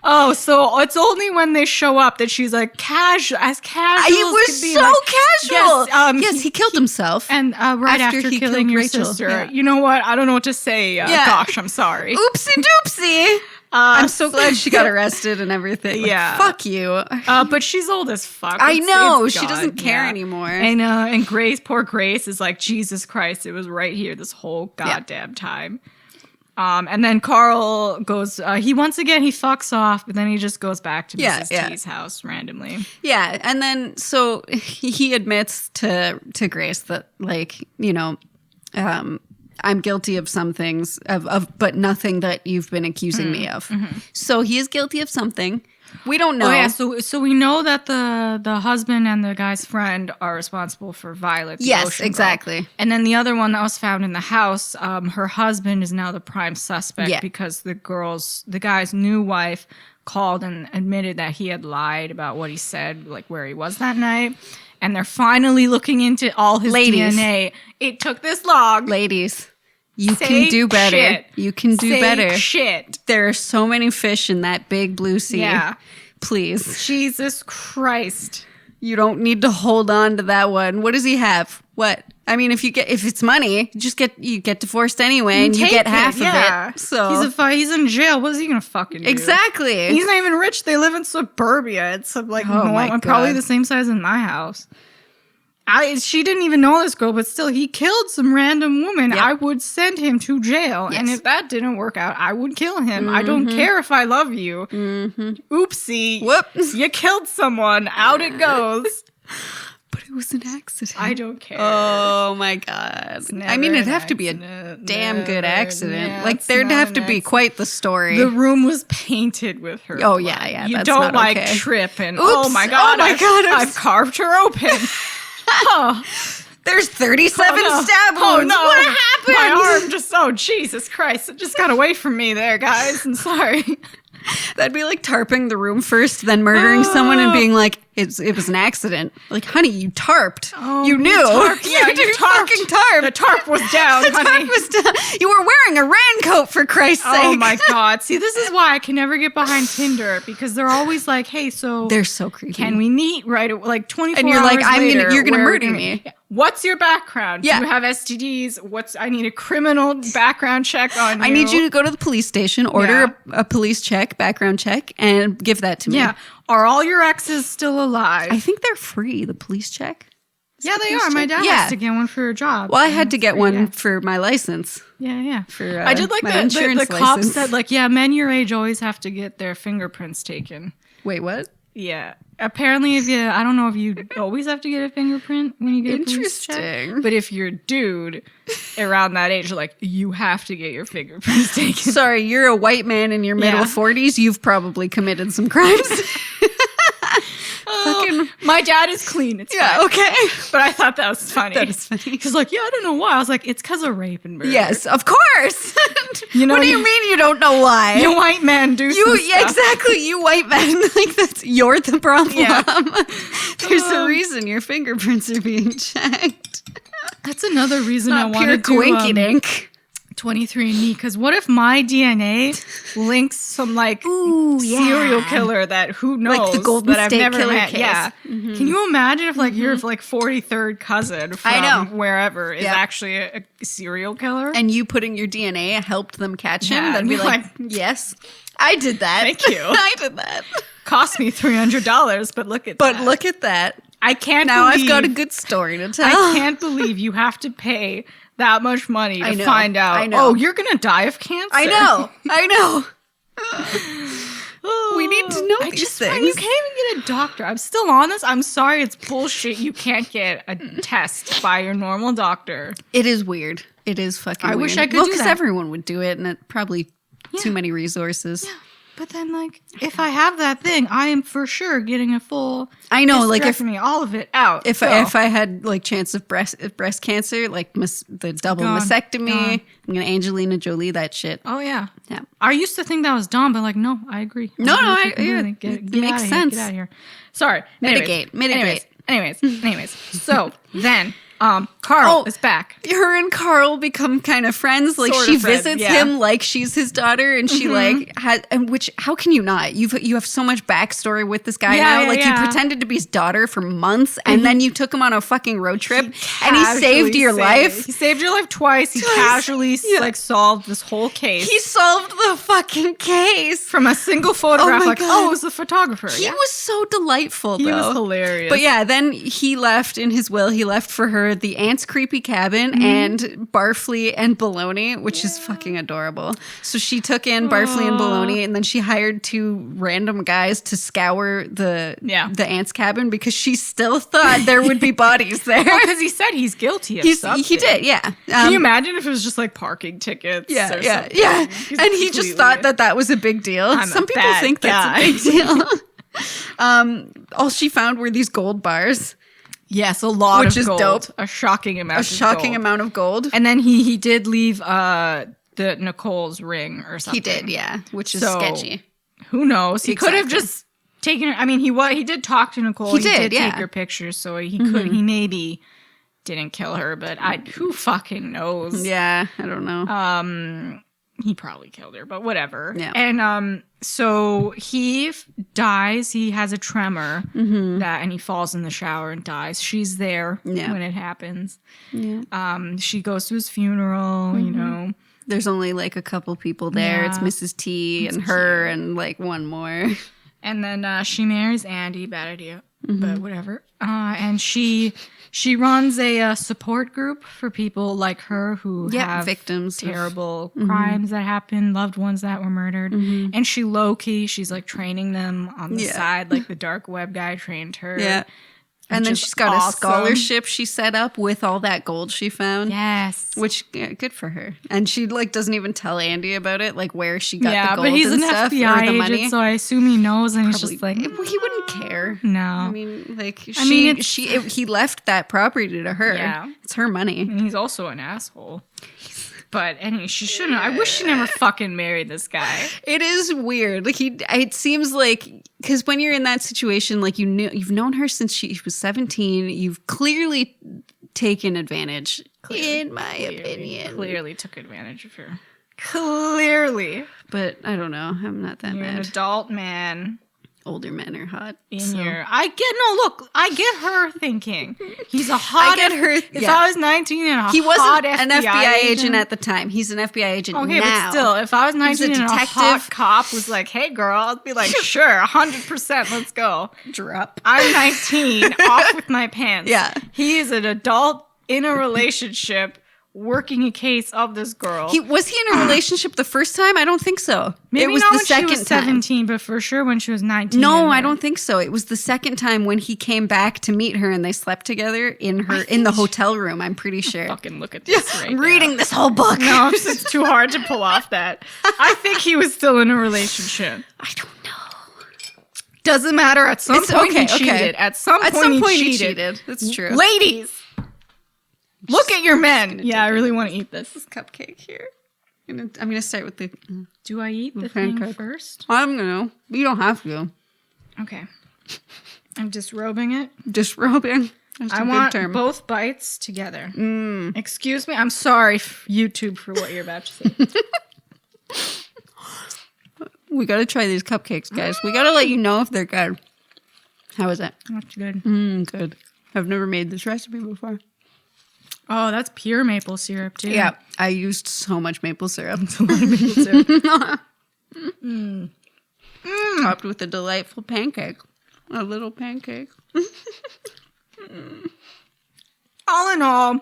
Oh, so it's only when they show up that she's like casual. It was so casual. Yes, he killed himself, and right after he killing your sister. Yeah. You know what? I don't know what to say. Gosh, I'm sorry. Oopsie doopsie. I'm so glad she got arrested and everything. Yeah, like, fuck you. But she's old as fuck. I know she doesn't care anymore. And poor Grace is like, Jesus Christ, it was right here this whole goddamn time. And then Carl goes, he fucks off, but then he just goes back to Mrs. T's house randomly. Yeah. And then, so he admits to Grace that, like, you know, I'm guilty of some things, but nothing that you've been accusing me of. Mm-hmm. So he is guilty of something. We don't know. Oh, yeah. So we know that the husband and the guy's friend are responsible for Violet. Yes, exactly. Girl. And then the other one that was found in the house, her husband is now the prime suspect because the guy's new wife called and admitted that he had lied about what he said, like where he was that night. And they're finally looking into all his DNA. It took this long. Ladies. You can do better. Shit. You can do better. Shit. There are so many fish in that big blue sea. Yeah. Please. Jesus Christ. You don't need to hold on to that one. What does he have? What? I mean, if it's money, you get divorced anyway, and you get half of it. So he's in jail. What is he gonna fucking do? Exactly. He's not even rich. They live in suburbia. It's like probably the same size as my house. She didn't even know this girl, but still, he killed some random woman. Yep. I would send him to jail. Yes. And if that didn't work out, I would kill him. Mm-hmm. I don't care if I love you. Mm-hmm. Oopsie. Whoops. You killed someone. Out it goes. But it was an accident. I don't care. Oh, my God. I mean, it'd have to be a damn good accident. Yeah, like, there'd have to be quite the story. The room was painted with her. Oh, yeah. You don't trip and, oh, my God. I've carved her open. Oh, there's 37 stab wounds. Oh, no. What happened? My arm Jesus Christ. It just got away from me there, guys. I'm sorry. That'd be like tarping the room first, then murdering someone and being like, it was an accident. Like, honey, you tarped. Oh, you knew. You fucking tarped. The tarp was down, honey. Tarp was down. You were wearing a raincoat, for Christ's sake. Oh, my God. See, this is why I can never get behind Tinder, because they're always like, hey, so... They're so creepy. Can we meet right away? Like, 24 and you're hours like, later, you're going to murder me. What's your background? Yeah. Do you have STDs? I need a criminal background check on you. I need you to go to the police station, order a police check, background check, and give that to me. Yeah. Are all your exes still alive? I think they're free, the police check. Yeah, they are. My dad has to get one for a job. Well, I had to get one for my license. Yeah. For I did like the insurance cops said, like, men your age always have to get their fingerprints taken. Wait, what? Yeah. Apparently, I don't know if you always have to get a fingerprint when you get a police check. But if you're a dude around that age, like, you have to get your fingerprints taken. Sorry, you're a white man in your middle 40s. You've probably committed some crimes. My dad is clean. It's fine. Okay. But I thought that was funny. That is funny. He's like, I don't know why. I was like, it's because of rape and murder. Yes, of course. What do you mean you don't know why? You white men do some stuff. Exactly. You white men. Like, you're the problem. Yeah. There's a reason your fingerprints are being checked. That's another reason I wanted to 23andMe, because what if my DNA links some serial killer that who knows, like the Golden that State I've never Killer met. case. Yeah. Mm-hmm. Can you imagine if your 43rd cousin from wherever is actually a serial killer, and you putting your DNA helped them catch him? Yeah, That'd be like, yes, I did that. Thank you. I did that. Cost me $300, but look at that. Look at that. I can't. Now believe, I've got a good story to tell. I can't believe you have to pay that much money to find out. I know. Oh, you're gonna die of cancer. I know. We need to know these things. You can't even get a doctor. I'm still on this. I'm sorry, it's bullshit. You can't get a test by your normal doctor. It is weird. It is fucking weird. I wish I could do that. Because everyone would do it, and it probably too many resources. Yeah. But then, if I have that thing, I am for sure getting a full. I know, me all of it out. If I had chance of breast cancer, the double mastectomy, I'm gonna Angelina Jolie that shit. Oh yeah. I used to think that was dumb, but no, I agree. It makes sense. Get out of here. Sorry. Mitigate. Anyways. So then. Carl is back. Her and Carl become kind of friends. She visits him like she's his daughter, and she how can you not? You have so much backstory with this guy now. You pretended to be his daughter for months, and then you took him on a fucking road trip, and he saved your life. He saved your life twice. He casually solved this whole case. He solved the fucking case from a single photograph. It was the photographer. He was so delightful. He was hilarious. But then he left in his will. He left for her the aunt's creepy cabin and Barfley and Baloney, which is fucking adorable. So she took in Barfley and Baloney, and then she hired 2 random guys to scour the aunt's cabin because she still thought there would be bodies there. Because he said he's guilty of something. He did, yeah. Can you imagine if it was just parking tickets? Yeah. And he just thought that was a big deal. Some people think that's a big deal. All she found were these gold bars. Yes, a lot which of gold. Dope. A shocking amount of gold. And then he did leave the Nicole's ring or something. He did, yeah, which is sketchy. Who knows? He could have just taken her. I mean, he did talk to Nicole. He did take her pictures, so he could. He maybe didn't kill her, but who fucking knows? Yeah, I don't know. He probably killed her, but whatever. Yeah. And so he dies. He has a tremor and he falls in the shower and dies. She's there when it happens. Yeah. She goes to his funeral. You know, there's only a couple people there. It's Mrs. T and her and one more. And then she marries Andy. Bad idea, but whatever. And she runs a support group for people like her who have victims terrible crimes that happen, loved ones that were murdered. And she low-key, she's training them on the side, like the dark web guy trained her. Yeah. And then she's got a scholarship she set up with all that gold she found. Yes. Which, good for her. And she, doesn't even tell Andy about it, where she got the gold but he's and an stuff. FBI or the money. agent, so I assume he knows, and Probably, he's just he wouldn't care. No. I mean, he left that property to her. Yeah. It's her money. And he's also an asshole. But anyway, she shouldn't. I wish she never fucking married this guy. It is weird. It seems because when you're in that situation, you've known her since she was 17. You've clearly taken advantage. In my opinion, clearly took advantage of her. Clearly, but I don't know. I'm not that You're mad. An adult man. Older men are hot. I get her thinking. He's a hot. I get her. If I was 19 and he wasn't an FBI agent at the time. He's an FBI agent now. But still, if I was 19 and a hot cop was like, "Hey, girl," I'd be like, "Sure, 100%, let's go." Drop. I'm 19, off with my pants. Yeah. He is an adult in a relationship working a case of this girl. Was he in a relationship the first time? I don't think so. Maybe it was not the when second she was 17, but for sure when she was 19. No, I don't think so. It was the second time when he came back to meet her and they slept together in the hotel room. I'm pretty sure. Fucking look at this right I'm reading this whole book. No, it's too hard to pull off that. I think he was still in a relationship. I don't know. Doesn't matter. At some point he cheated. At some point he cheated. That's true. Ladies, look at your men. Yeah, I really want to eat this cupcake here. I'm gonna start with the. Do I eat the thing first? I'm gonna. You don't have to. Okay. I'm disrobing it. Disrobing. That's I want both bites together. Excuse me. I'm sorry, YouTube, for what you're about to say. We gotta try these cupcakes, guys. We gotta let you know if they're good. How is it? That's good. Good. I've never made this recipe before. Oh, that's pure maple syrup, too. Yeah, I used so much maple syrup. It's a lot of maple syrup. Topped with a delightful pancake. A little pancake. All in all,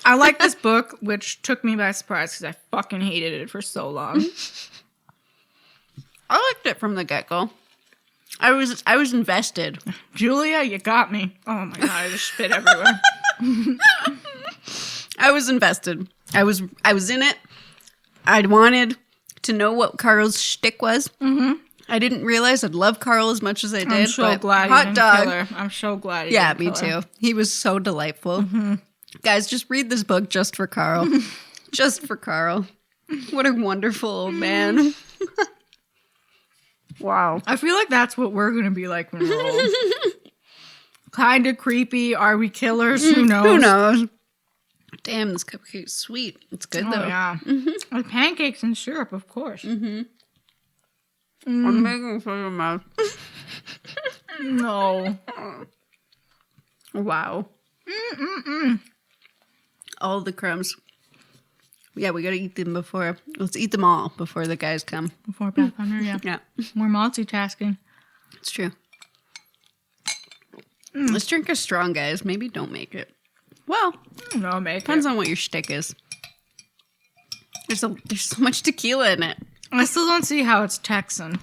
I like this book, which took me by surprise because I fucking hated it for so long. I liked it from the get-go. I was invested. Julia, you got me. Oh my god, I just spit everywhere. I was invested. I was in it. I wanted to know what Carl's shtick was. Mm-hmm. I didn't realize I'd love Carl as much as I did. I'm so glad he didn't kill her. I'm so glad he didn't kill her. Yeah, me too. He was so delightful. Mm-hmm. Guys, just read this book just for Carl. Just for Carl. What a wonderful old man. Wow. I feel like that's what we're going to be like when we're old. Kind of creepy. Are we killers? Who knows? Who knows? Damn, this cupcake's sweet. It's good, though. Yeah. Mm-hmm. With pancakes and syrup, of course. Mm-hmm. I'm making fun of your mouth. No. Wow. All the crumbs. Yeah, we gotta eat them before. Let's eat them all before the guys come. Before Beth Hunter, yeah. Yeah. We're multitasking. It's true. Let's drink a strong, guys. Maybe don't make it. Well, no, make depends it. on what your shtick is. There's so much tequila in it. I still don't see how it's Texan.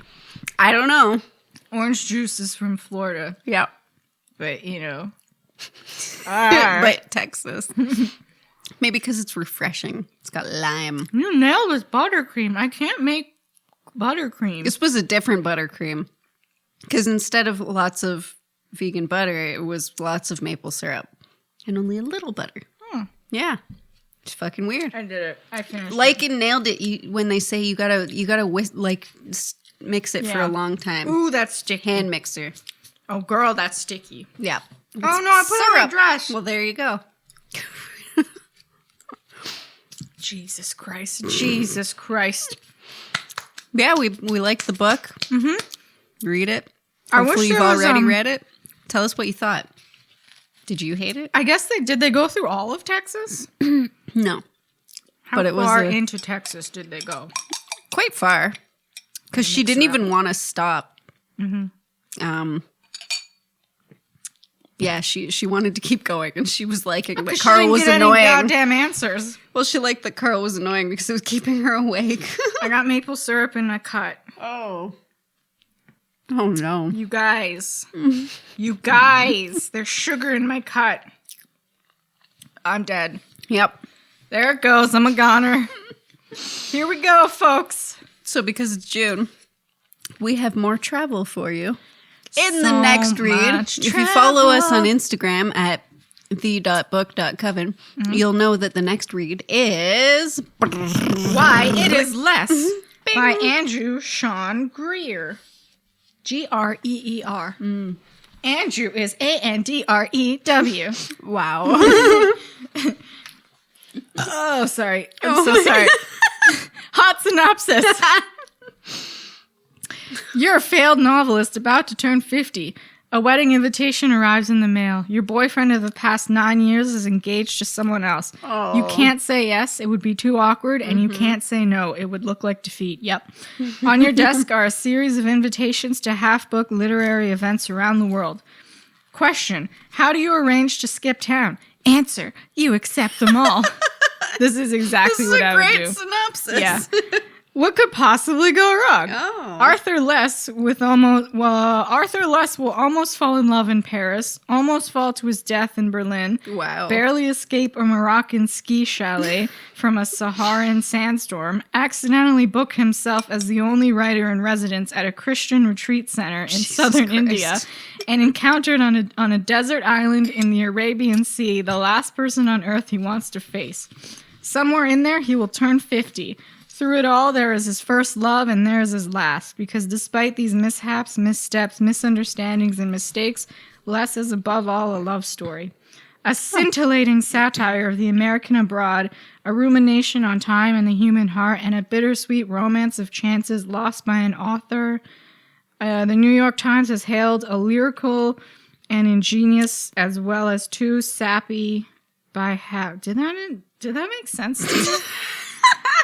I don't know. Orange juice is from Florida. Yeah. But, you know. But Texas. Maybe because it's refreshing. It's got lime. You nailed this buttercream. I can't make buttercream. This was a different buttercream. Because instead of lots of vegan butter, it was lots of maple syrup. And only a little butter. Yeah. It's fucking weird. I did it. I finished it. And nailed it when they say you gotta mix it for a long time. Ooh, that's sticky. Hand mixer. Oh, girl, that's sticky. Yeah. Oh, no, I put it on my dress. Well, there you go. Jesus Christ. Jesus Christ. Yeah, we like the book. Mm-hmm. Read it. Hopefully you've was, already read it. Tell us what you thought. Did you hate it? I guess did they go through all of Texas? No. How far into Texas did they go? Quite far. Because she didn't even want to stop. Mm-hmm. Yeah, she wanted to keep going, and she was liking that Carl was annoying. Any goddamn answers. Well, she liked that Carl was annoying because it was keeping her awake. I got maple syrup in my cut. Oh no. You guys. You guys. There's sugar in my cut. I'm dead. Yep. There it goes. I'm a goner. Here we go, folks. So because it's June, we have more travel for you. In the next read, if you follow us on Instagram at the.book.coven, you'll know that the next read is Why It Is Less by Andrew Sean Greer. Greer. Andrew is Andrew. Wow. Oh, sorry. I'm so sorry. Hot synopsis. You're a failed novelist about to turn 50. A wedding invitation arrives in the mail. Your boyfriend of the past 9 years is engaged to someone else. Oh. You can't say yes. It would be too awkward. And you can't say no. It would look like defeat. Yep. On your desk are a series of invitations to half-book literary events around the world. Question. How do you arrange to skip town? Answer. You accept them all. This is exactly what I would do. This is a great synopsis. Yeah. What could possibly go wrong? Oh. Arthur Less will almost fall in love in Paris, almost fall to his death in Berlin. Wow. Barely escape a Moroccan ski chalet from a Saharan sandstorm, accidentally book himself as the only writer in residence at a Christian retreat center in southern India, and encountered on a desert island in the Arabian Sea the last person on earth he wants to face. Somewhere in there, he will turn 50. Through it all, there is his first love and there is his last, because despite these mishaps, missteps, misunderstandings, and mistakes, Less is above all a love story. A scintillating satire of the American abroad, a rumination on time and the human heart, and a bittersweet romance of chances lost by an author. The New York Times has hailed a lyrical and ingenious, as well as too sappy by half. Did that make sense to you?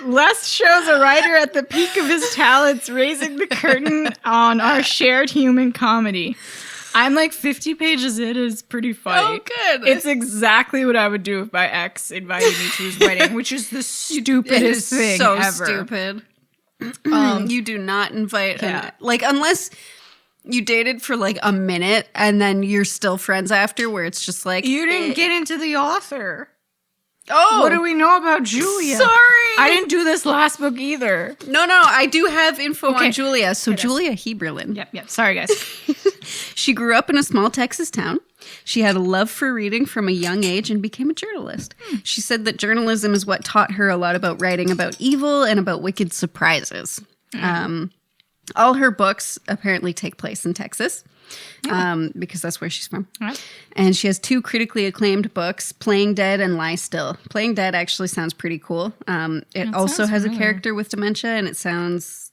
Less shows a writer at the peak of his talents, raising the curtain on our shared human comedy. I'm like 50 pages in, it's pretty funny. Oh, good. It's exactly what I would do if my ex invited me to his wedding, which is the stupidest thing so ever. Stupid. You do not invite, unless you dated for like a minute and then you're still friends after, where it's just like... You didn't get into the author. Oh. What do we know about Julia? Sorry. I didn't do this last book either. No, I do have info on Julia. So Julia Heaberlin. Yep. Sorry, guys. She grew up in a small Texas town. She had a love for reading from a young age and became a journalist. She said that journalism is what taught her a lot about writing about evil and about wicked surprises. All her books apparently take place in Texas. Because that's where she's from. Right. And she has 2 critically acclaimed books, Playing Dead and Lie Still. Playing Dead actually sounds pretty cool. It also has a character with dementia, and it sounds,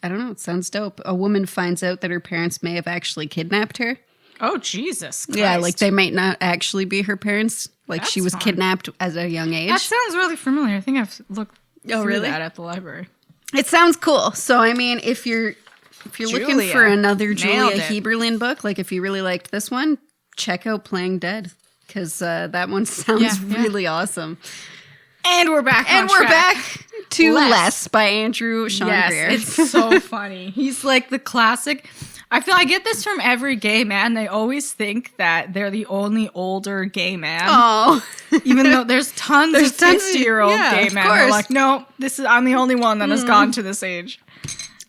it sounds dope. A woman finds out that her parents may have actually kidnapped her. Oh, Jesus Christ. Yeah, like they might not actually be her parents. Like she was kidnapped at a young age. That sounds really familiar. I think I've looked through that at the library. It sounds cool. So, I mean, if you're looking for another Julia Heaberlin book, like if you really liked this one, check out Playing Dead, because that one sounds really awesome. And we're back back to Less by Andrew Sean Greer. It's so funny. He's like the classic. I feel I get this from every gay man. They always think that they're the only older gay man. Oh. Even though there's tons of 60-year-old gay men. They're like, no, I'm the only one that has gone to this age.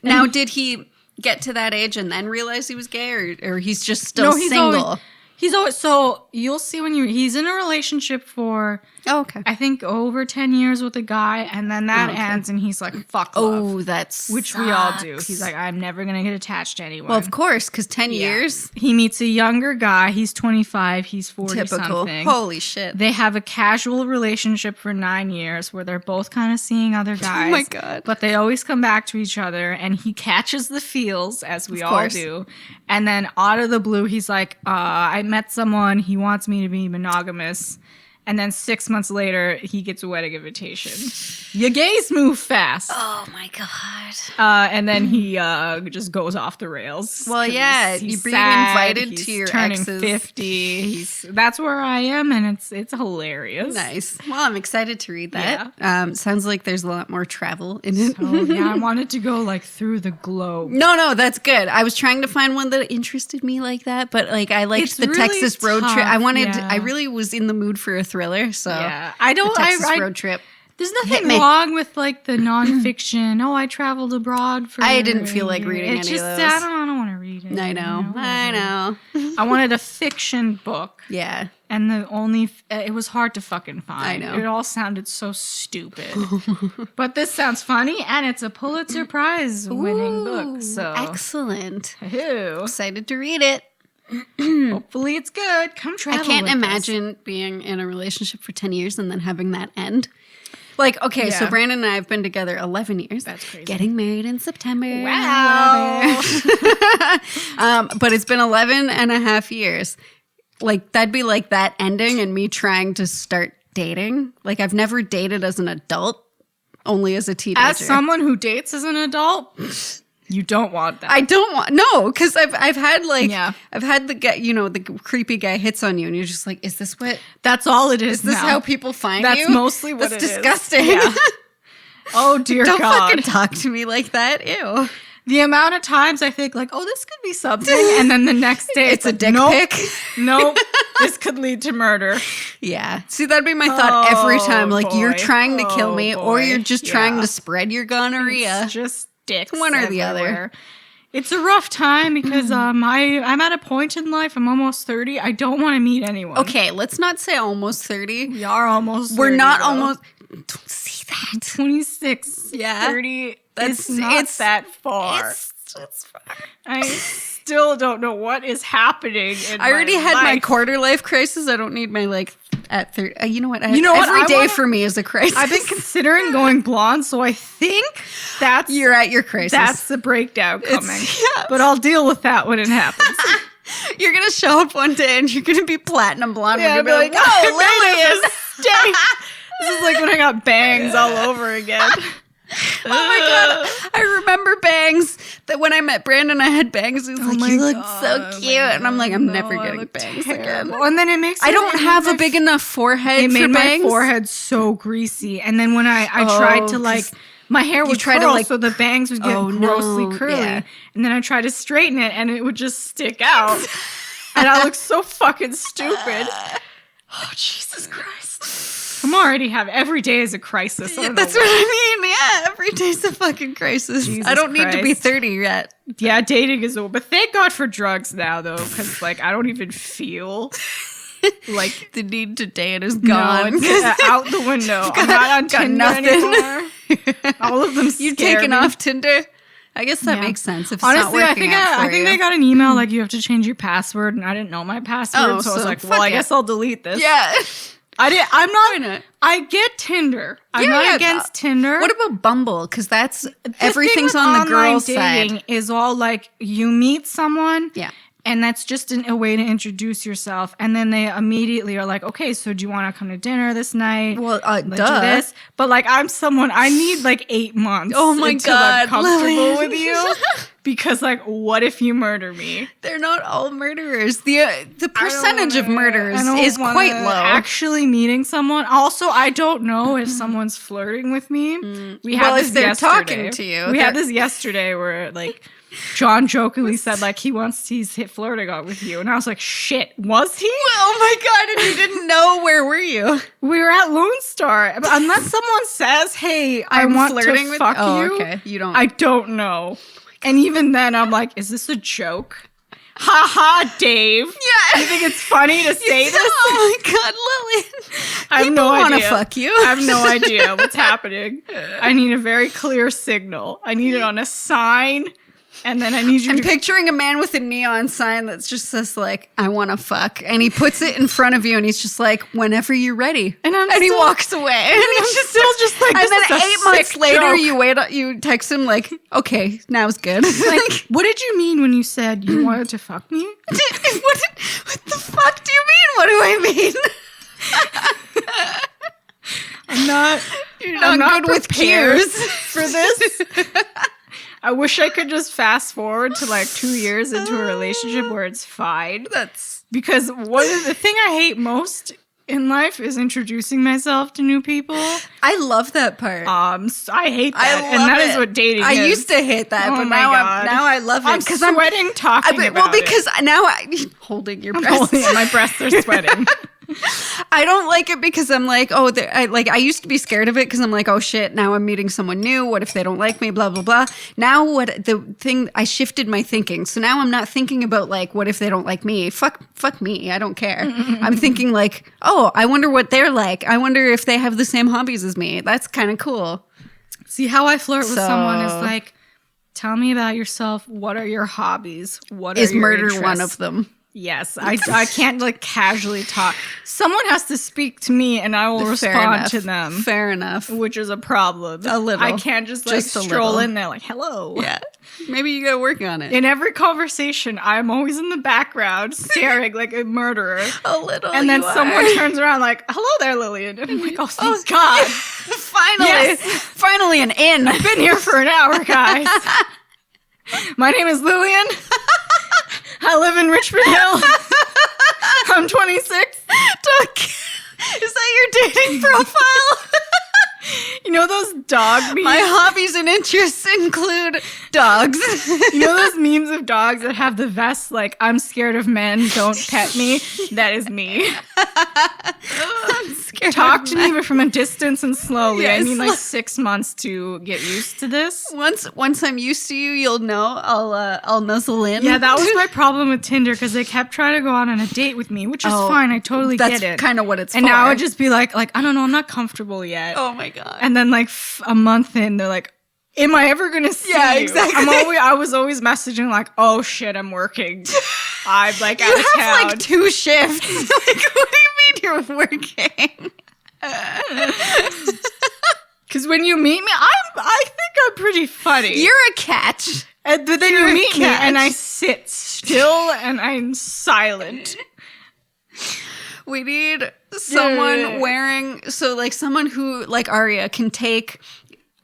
Now, did he get to that age and then realize he was gay, or he's just still single? He's always, so you'll see he's in a relationship for, I think over 10 years with a guy, and then that ends and he's like, fuck love. Oh, that's which we all do. He's like, I'm never going to get attached to anyone. Well, of course, because 10 years. He meets a younger guy. He's 25. He's 40 Typical. Something. Holy shit. They have a casual relationship for 9 years where they're both kind of seeing other guys. Oh my God. But they always come back to each other, and he catches the feels, as we all do. And then out of the blue, he's like, I met someone, he wants me to be monogamous. And then 6 months later, he gets a wedding invitation. Your gays move fast. Oh my God. And then he just goes off the rails. Well, he's being invited to your turning exes. 50. That's where I am, and it's hilarious. Nice. Well, I'm excited to read that. Yeah. Sounds like there's a lot more travel in it. So, yeah, I wanted to go like through the globe. No, that's good. I was trying to find one that interested me like that, but like I liked the really Texas road trip. I really was in the mood for a thriller, so the Texas road trip. There's nothing wrong with like the nonfiction. I traveled abroad for. I didn't feel like reading any of those. I don't want to read it. I know. I wanted a fiction book. Yeah. And it was hard to fucking find. I know. It all sounded so stupid. But this sounds funny, and it's a Pulitzer Prize winning book. So excellent. Ooh. Excited to read it. Hopefully it's good. Come travel. I can't imagine being in a relationship for 10 years and then having that end. Like, okay, so Brandon and I have been together 11 years. That's crazy. Getting married in September. Wow. But it's been 11 and a half years. Like, that'd be like that ending and me trying to start dating. Like, I've never dated as an adult, only as a teenager. As someone who dates as an adult, You don't want that. I don't want because I've had I've had the guy, the creepy guy hits on you and you're just like, is this what? That's all it is. Is this now. how people find That's you? That's mostly what That's it is. disgusting. Yeah. Oh dear don't God! Don't fucking talk to me like that. Ew. The amount of times I think like, oh, this could be something, and then the next day it's a like, dick pic. Nope. This could lead to murder. Yeah. See, that'd be my thought every time. Like you're trying to kill me, or you're just trying to spread your gonorrhea. It's just dicks. One or everywhere. the other. It's a rough time because I'm at a point in life. I'm almost 30. I don't want to meet anyone. Okay, let's not say almost 30. We are almost. 30, We're not though. almost. Don't see that. 26. Yeah. 30. It's not that far. It's far. I still don't know what is happening. I already had my quarter life crisis. I don't need my at 30. You know what? Every day for me is a crisis. I've been considering going blonde, so I think you're at your crisis. That's the breakdown coming. But I'll deal with that when it happens. You're gonna show up one day and you're gonna be platinum blonde. Yeah, you're gonna be like, oh, Lily is staying. This is like when I got bangs all over again. Oh my God. I remember bangs. That when I met Brandon, I had bangs. He was like, you look so cute. And I'm like, I'm never getting bangs again. And then it makes I don't have a big enough forehead it for made bangs. my forehead so greasy. And then when I tried to my hair would curl, so the bangs would get grossly curly. Yeah. And then I tried to straighten it and it would just stick out. And I look so fucking stupid. Oh, Jesus Christ. Every day is a crisis. Yeah, that's what I mean. Yeah, every day's a fucking crisis. Jesus I don't Christ. need to be 30 yet. Yeah, dating is over. But thank God for drugs now, though, because I don't even feel like the need to date is gone. No, it's out the window. I'm not on Tinder anymore. All of them You've taken off Tinder? I guess that makes sense. If it's honestly, not working I think I got an email like you have to change your password, and I didn't know my password, so I was like, well, I guess I'll delete this. Yeah. I'm not. I get Tinder. I'm not against Tinder. What about Bumble? Because everything's on the girl side. Dating is all like you meet someone. Yeah. And that's just a way to introduce yourself. And then they immediately are like, okay, so do you want to come to dinner this night? Well, do this. But I'm someone, I need 8 months. Oh my God. I'm comfortable with you. Because what if you murder me? They're not all murderers. The percentage of murders is quite low. Actually meeting someone. Also, I don't know if someone's flirting with me. We had this if they're yesterday. talking to you. We had this yesterday where John jokingly said he's flirting with you, and I was like, "Shit, was he?" Oh my God! And you didn't know. Where were you? We were at Lone Star. Unless someone says, "Hey, I want flirting to fuck you," okay. You don't. I don't know. And even then, I'm like, "Is this a joke?" Ha ha, Dave. Yeah. You think it's funny to say this? Oh my God, Lillian. I have no idea. want to fuck you. I have no idea what's happening. I need a very clear signal. I need it on a sign. And then I need you I'm picturing a man with a neon sign that's just says I want to fuck. And he puts it in front of you and he's just like, whenever you're ready. And he walks away. And he's just like, and then 8 months later you text him okay, now's good. What did you mean when you said you wanted to fuck me? What the fuck do you mean? What do I mean? I'm not good with cues for this. I wish I could just fast forward to 2 years into a relationship where it's fine. Because the thing I hate most in life is introducing myself to new people. I love that part. So I hate that, is what dating is. I used to hate that, but now I love it because I'm sweating talking about it. Because now holding your breasts. My breasts are sweating. I don't like it because I'm I used to be scared of it because I'm oh shit, now I'm meeting someone new. What if they don't like me? Blah, blah, blah. Now I shifted my thinking. So now I'm not thinking about what if they don't like me? Fuck me. I don't care. I'm thinking oh, I wonder what they're like. I wonder if they have the same hobbies as me. That's kind of cool. See, how I flirt with someone is tell me about yourself. What are your hobbies? What is murder interests? One of them? Yes, I can't casually talk. Someone has to speak to me and I will respond to them. Fair enough. Which is a problem. A little. I can't just stroll in there hello. Yeah. Maybe you gotta work on it. In every conversation, I'm always in the background staring like a murderer. A little. And then someone turns around hello there, Lillian. And I'm like, oh, thank God. Finally. Yes. Finally an in. I've been here for an hour, guys. My name is Lillian. I live in Richmond Hill. I'm 26. Is that your dating profile? You know those dog memes? My hobbies and interests include dogs. You know those memes of dogs that have the vest like, I'm scared of men, don't pet me? That is me. I'm scared Talk to me, but from a distance and slowly. Yes. I need like 6 months to get used to this. Once I'm used to you, you'll know. I'll nuzzle in. Yeah, that was my problem with Tinder because they kept trying to go on a date with me, which is fine. I totally get it. That's kind of what it's and for. now I would just be like, I don't know, I'm not comfortable yet. Oh my God. And then like a month in, they're like, am I ever gonna see you? Exactly. I was always messaging like, oh shit, I'm working. I'm like out of town. You have like 2 shifts. Like, what do you mean you're working? Because when you meet me, I think I'm pretty funny. You're a catch. But then you meet me and I sit still and I'm silent. We need someone wearing, so like someone who, like Arya, can take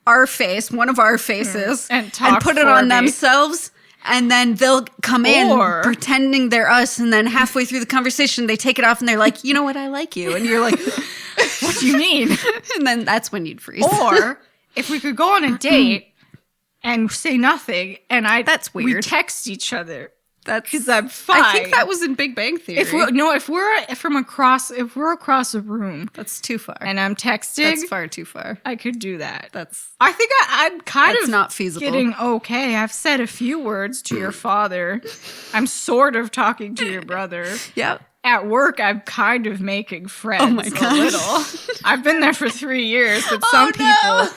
our face, one of our faces, and put it on themselves, and then they'll come in pretending they're us, and then halfway through the conversation, they take it off and they're like, you know what, I like you. And you're like, what do you mean? And then that's when you'd freeze. Or if we could go on a date and say nothing, and that's weird. We text each other. That's because I'm fine. I think that was in Big Bang Theory. If we're across a room, that's too far. And I'm texting, that's far too far. I could do that. I think I'm kind of not feasible. Getting okay. I've said a few words to your father. I'm sort of talking to your brother. Yep. At work, I'm kind of making friends. Oh my gosh. A little. I've been there for 3 years, but some people,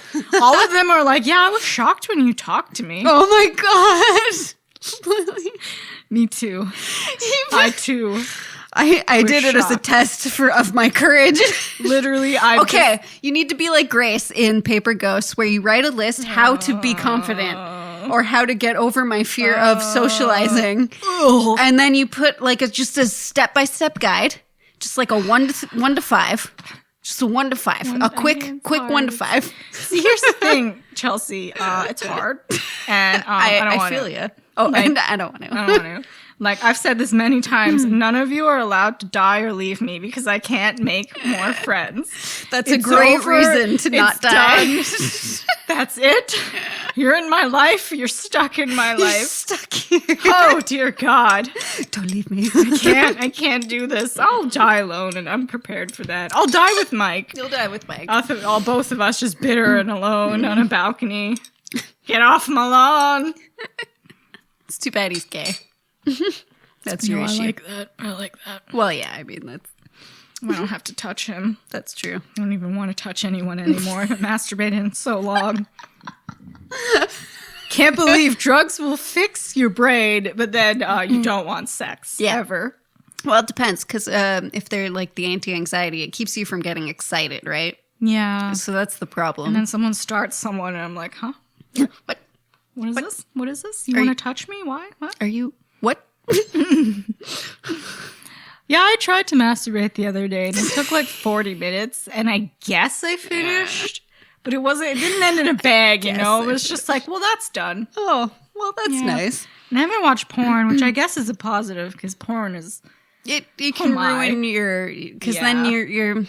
all of them are like, yeah, I was shocked when you talked to me. Oh my God. Me too. I too. I did it as a test of my courage. Literally, you need to be like Grace in Paper Ghosts, where you write a list how to be confident or how to get over my fear of socializing, and then you put like just a step-by-step guide, just like a 1 to 5. Just a 1 to 5. A quick 1 to 5. See, here's the thing, Chelsea. It's hard, and I don't want to. I feel you. Oh, and I don't want to. I don't want to. Like, I've said this many times, none of you are allowed to die or leave me because I can't make more friends. That's a great reason to not die. That's it. You're in my life. You're stuck in my life. You're stuck here. Oh, dear God. Don't leave me. I can't do this. I'll die alone, and I'm prepared for that. I'll die with Mike. You'll die with Mike. Both of us just bitter and alone on a balcony. Get off my lawn. It's too bad he's gay. That's your issue. I like that. Well, yeah, I mean, I don't have to touch him. That's true. I don't even want to touch anyone anymore. I haven't masturbated in so long. Can't believe drugs will fix your brain, but then you don't want sex ever. Well, it depends, because if they're like the anti-anxiety, it keeps you from getting excited, right? Yeah. So that's the problem. And then someone starts someone, and I'm like, huh? What? What is this? What is this? You want to touch me? Why? What? Are you... What? Yeah, I tried to masturbate the other day, and it took like 40 minutes, and I guess I finished, but it didn't end in a bag, you know? It was just like, well, that's done. Oh, well, that's nice. And I haven't watched porn, which I guess is a positive, because porn is... It can ruin your... Because then you're...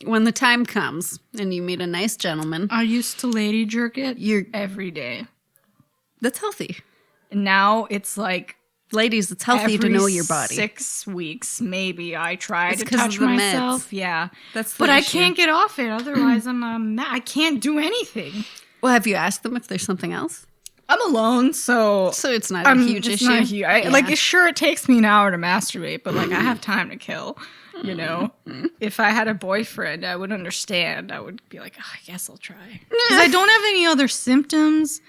When the time comes, and you meet a nice gentleman... I used to lady jerk it every day. That's healthy. And now it's like... Ladies, it's healthy to know your body. 6 weeks, maybe, I try to touch myself. Meds. Yeah. That's the But issue. I can't get off it. Otherwise, I can't do anything. Well, have you asked them if there's something else? I'm alone, so it's not a huge issue. Not huge. Like, sure, it takes me an hour to masturbate, but like I have time to kill. You know, if I had a boyfriend, I would understand. I would be like, I guess I'll try, because I don't have any other symptoms.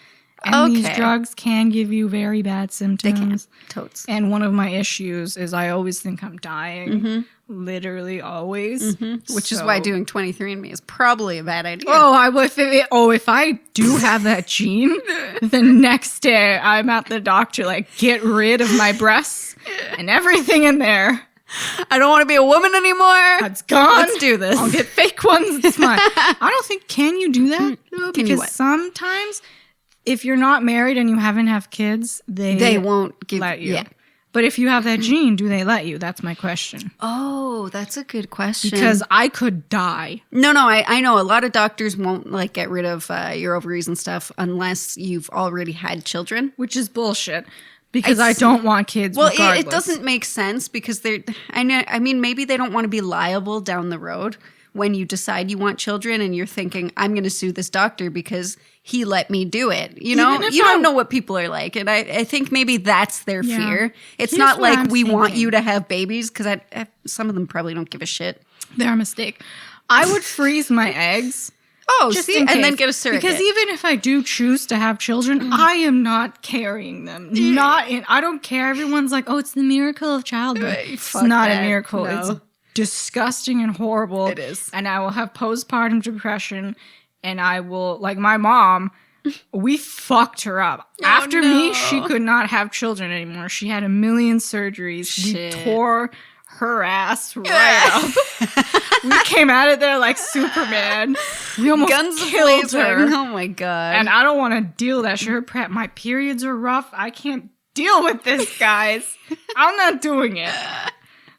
And these drugs can give you very bad symptoms. They can. Totes. And one of my issues is I always think I'm dying. Mm-hmm. Literally always. Mm-hmm. Which is why doing 23andMe is probably a bad idea. If I do have that gene, the next day I'm at the doctor, like, get rid of my breasts and everything in there. I don't want to be a woman anymore. It's gone. Let's do this. I'll get fake ones. It's fine. I don't think, can you do that? Can you what? Sometimes... if you're not married and you haven't have kids, they won't let you. Yeah. But if you have that gene, do they let you? That's my question. Oh, that's a good question. Because I could die. No, I know a lot of doctors won't like get rid of your ovaries and stuff unless you've already had children, which is bullshit. Because I don't want kids. Well, regardless. It doesn't make sense because they're. I mean, maybe they don't want to be liable down the road when you decide you want children and you're thinking, I'm going to sue this doctor because he let me do it. You know, you don't know what people are like. And I think maybe that's their fear. It's not like we want you to have babies because some of them probably don't give a shit. They're a mistake. I would freeze my eggs. Oh, just and then get a surrogate. Because even if I do choose to have children, I am not carrying them. I don't care. Everyone's like, oh, it's the miracle of childbirth. It's not a miracle. No. It's disgusting and horrible. It is. And I will have postpartum depression. And I will, like my mom, we fucked her up. After me, she could not have children anymore. She had a million surgeries. Shit. We tore her ass right up. We came out of there like Superman. We almost killed her. Oh my God. And I don't want to deal with that shit. My periods are rough. I can't deal with this, guys. I'm not doing it.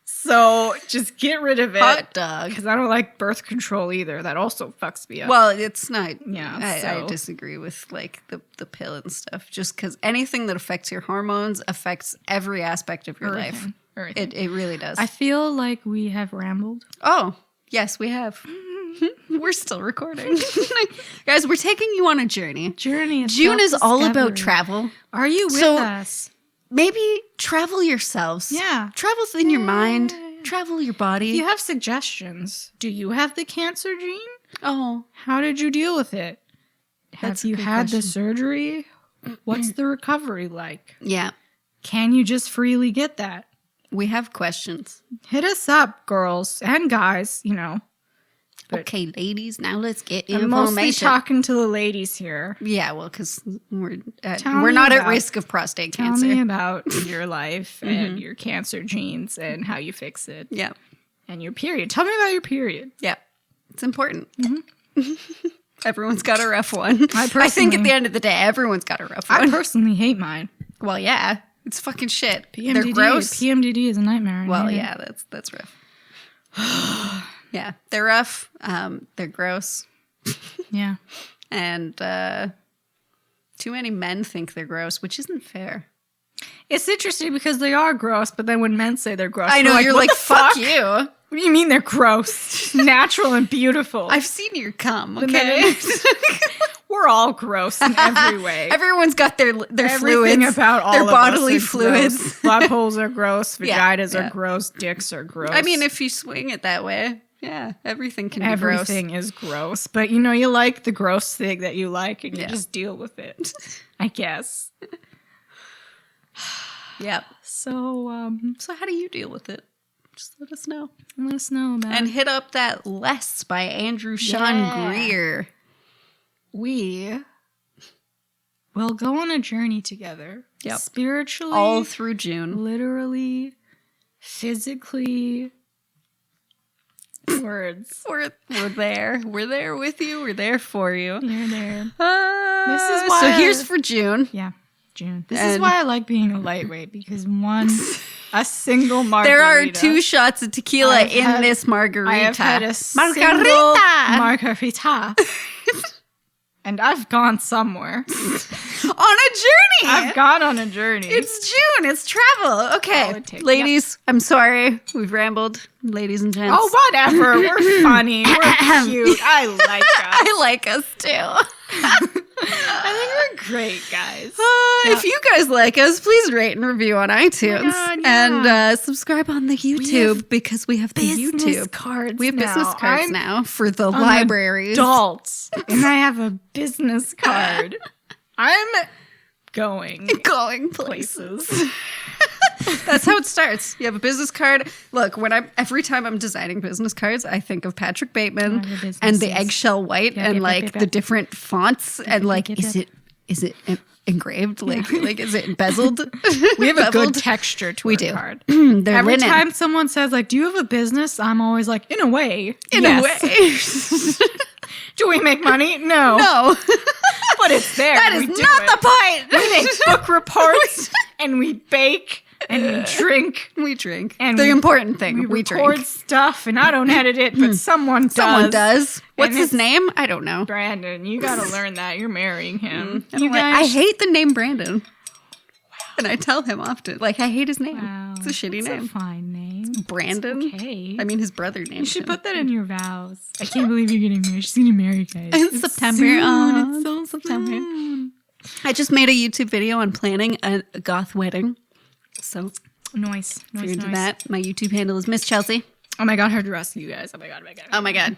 So just get rid of it. Hot dog. Because I don't like birth control either. That also fucks me up. Well, it's not. Yeah. I disagree with like the pill and stuff. Just because anything that affects your hormones affects every aspect of your life. It really does. I feel like we have rambled. Oh, yes, we have. We're still recording. Guys, we're taking you on a journey. June is all about travel. Are you with us? Maybe travel yourselves. Yeah. Travel in your mind. Travel your body. If you have suggestions, do you have the cancer gene? Oh. How did you deal with it? Have you had the surgery? What's the recovery like? Yeah. Can you just freely get that? We have questions. Hit us up, girls and guys, you know. Okay, ladies, now let's get information. I'm mostly talking to the ladies here. Yeah, well, because we're not at risk of prostate cancer. Tell me about your life and your cancer genes and how you fix it. Yeah. And your period. Tell me about your period. Yeah. It's important. Mm-hmm. Everyone's got a rough one. I think at the end of the day, everyone's got a rough one. I personally hate mine. Well, yeah. It's fucking shit. PMDD, they're gross. PMDD is a nightmare. Well, yeah, that's rough. Yeah, they're rough. They're gross. Yeah. And too many men think they're gross, which isn't fair. It's interesting because they are gross, but then when men say they're gross, I know, you're like, fuck you. What do you mean they're gross? Natural and beautiful. I've seen your cum, okay? We're all gross in every way. Everyone's got their everything fluids, about all their of bodily us fluids. Buttholes are gross. Vaginas are gross. Dicks are gross. I mean, if you swing it that way, yeah, everything can be gross. Everything is gross. But, you know, you like the gross thing that you like, and you just deal with it, I guess. Yep. So how do you deal with it? Just let us know. Let us know about it. And hit up that Less by Andrew Sean Greer. We will go on a journey together. Yep. Spiritually. All through June. Literally. Physically. Words. We're there. We're there with you. We're there for you. You're there. This is why. So here's for June. Yeah. June. This is why I like being a lightweight, because a single margarita. There are 2 shots of tequila in this margarita. I have had a margarita. And I've gone somewhere. On a journey. I've gone on a journey. It's June. It's travel. Okay. Ladies, I'm sorry. We've rambled. Ladies and gents. Oh, whatever. We're funny. We're cute. I like us. I like us too. I think we're great, guys. If you guys like us, please rate and review on iTunes. And subscribe on the YouTube, because we have the YouTube cards. We have business cards now for the libraries. Adults. And I have a business card. I'm going places. That's how it starts. You have a business card. Look, every time I'm designing business cards, I think of Patrick Bateman and the eggshell white and the different fonts and is it engraved? Like is it embezzled? We have a good texture to our card. Every time someone says do you have a business? I'm always like, in a way. In a way. Do we make money? No. but it's there. That is not the point. We make book reports and we bake and we drink. We drink. And the important thing. We drink. record stuff, and I don't edit it, but someone does. Someone does. What's his name? I don't know. Brandon. You got to learn that. You're marrying him. I hate the name Brandon. And I tell him often, like, I hate his name. Wow, it's a shitty name. It's a fine name. Brandon? It's okay. I mean, his brother named You should him. put that in your vows. I can't believe you're getting married. She's getting married, guys. It's September. Soon. It's so September. Soon. I just made a YouTube video on planning a goth wedding. So, nice. If you're into that, my YouTube handle is Miss Chelsea. Oh my God, her dress, you guys. Oh my God. Oh my God.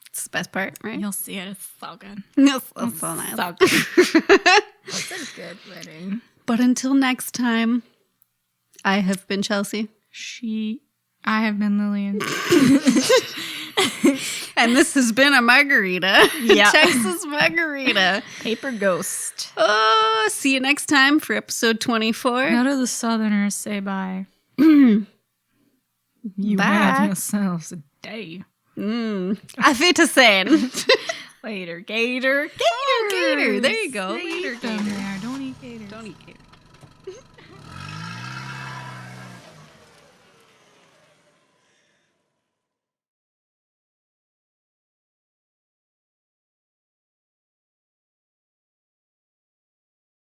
It's the best part, right? You'll see it. It's so good. It's so nice. So good. It's a good wedding. But until next time, I have been Chelsea. I have been Lillian. And this has been a margarita. Yeah. Texas margarita. Paper ghost. See you next time for episode 24. How do the Southerners say bye? You Bye. have yourselves a day. Auf Wiedersehen. Later, gator. Gator. There you go. Later, gator. Don't eat gator. Don't eat gator.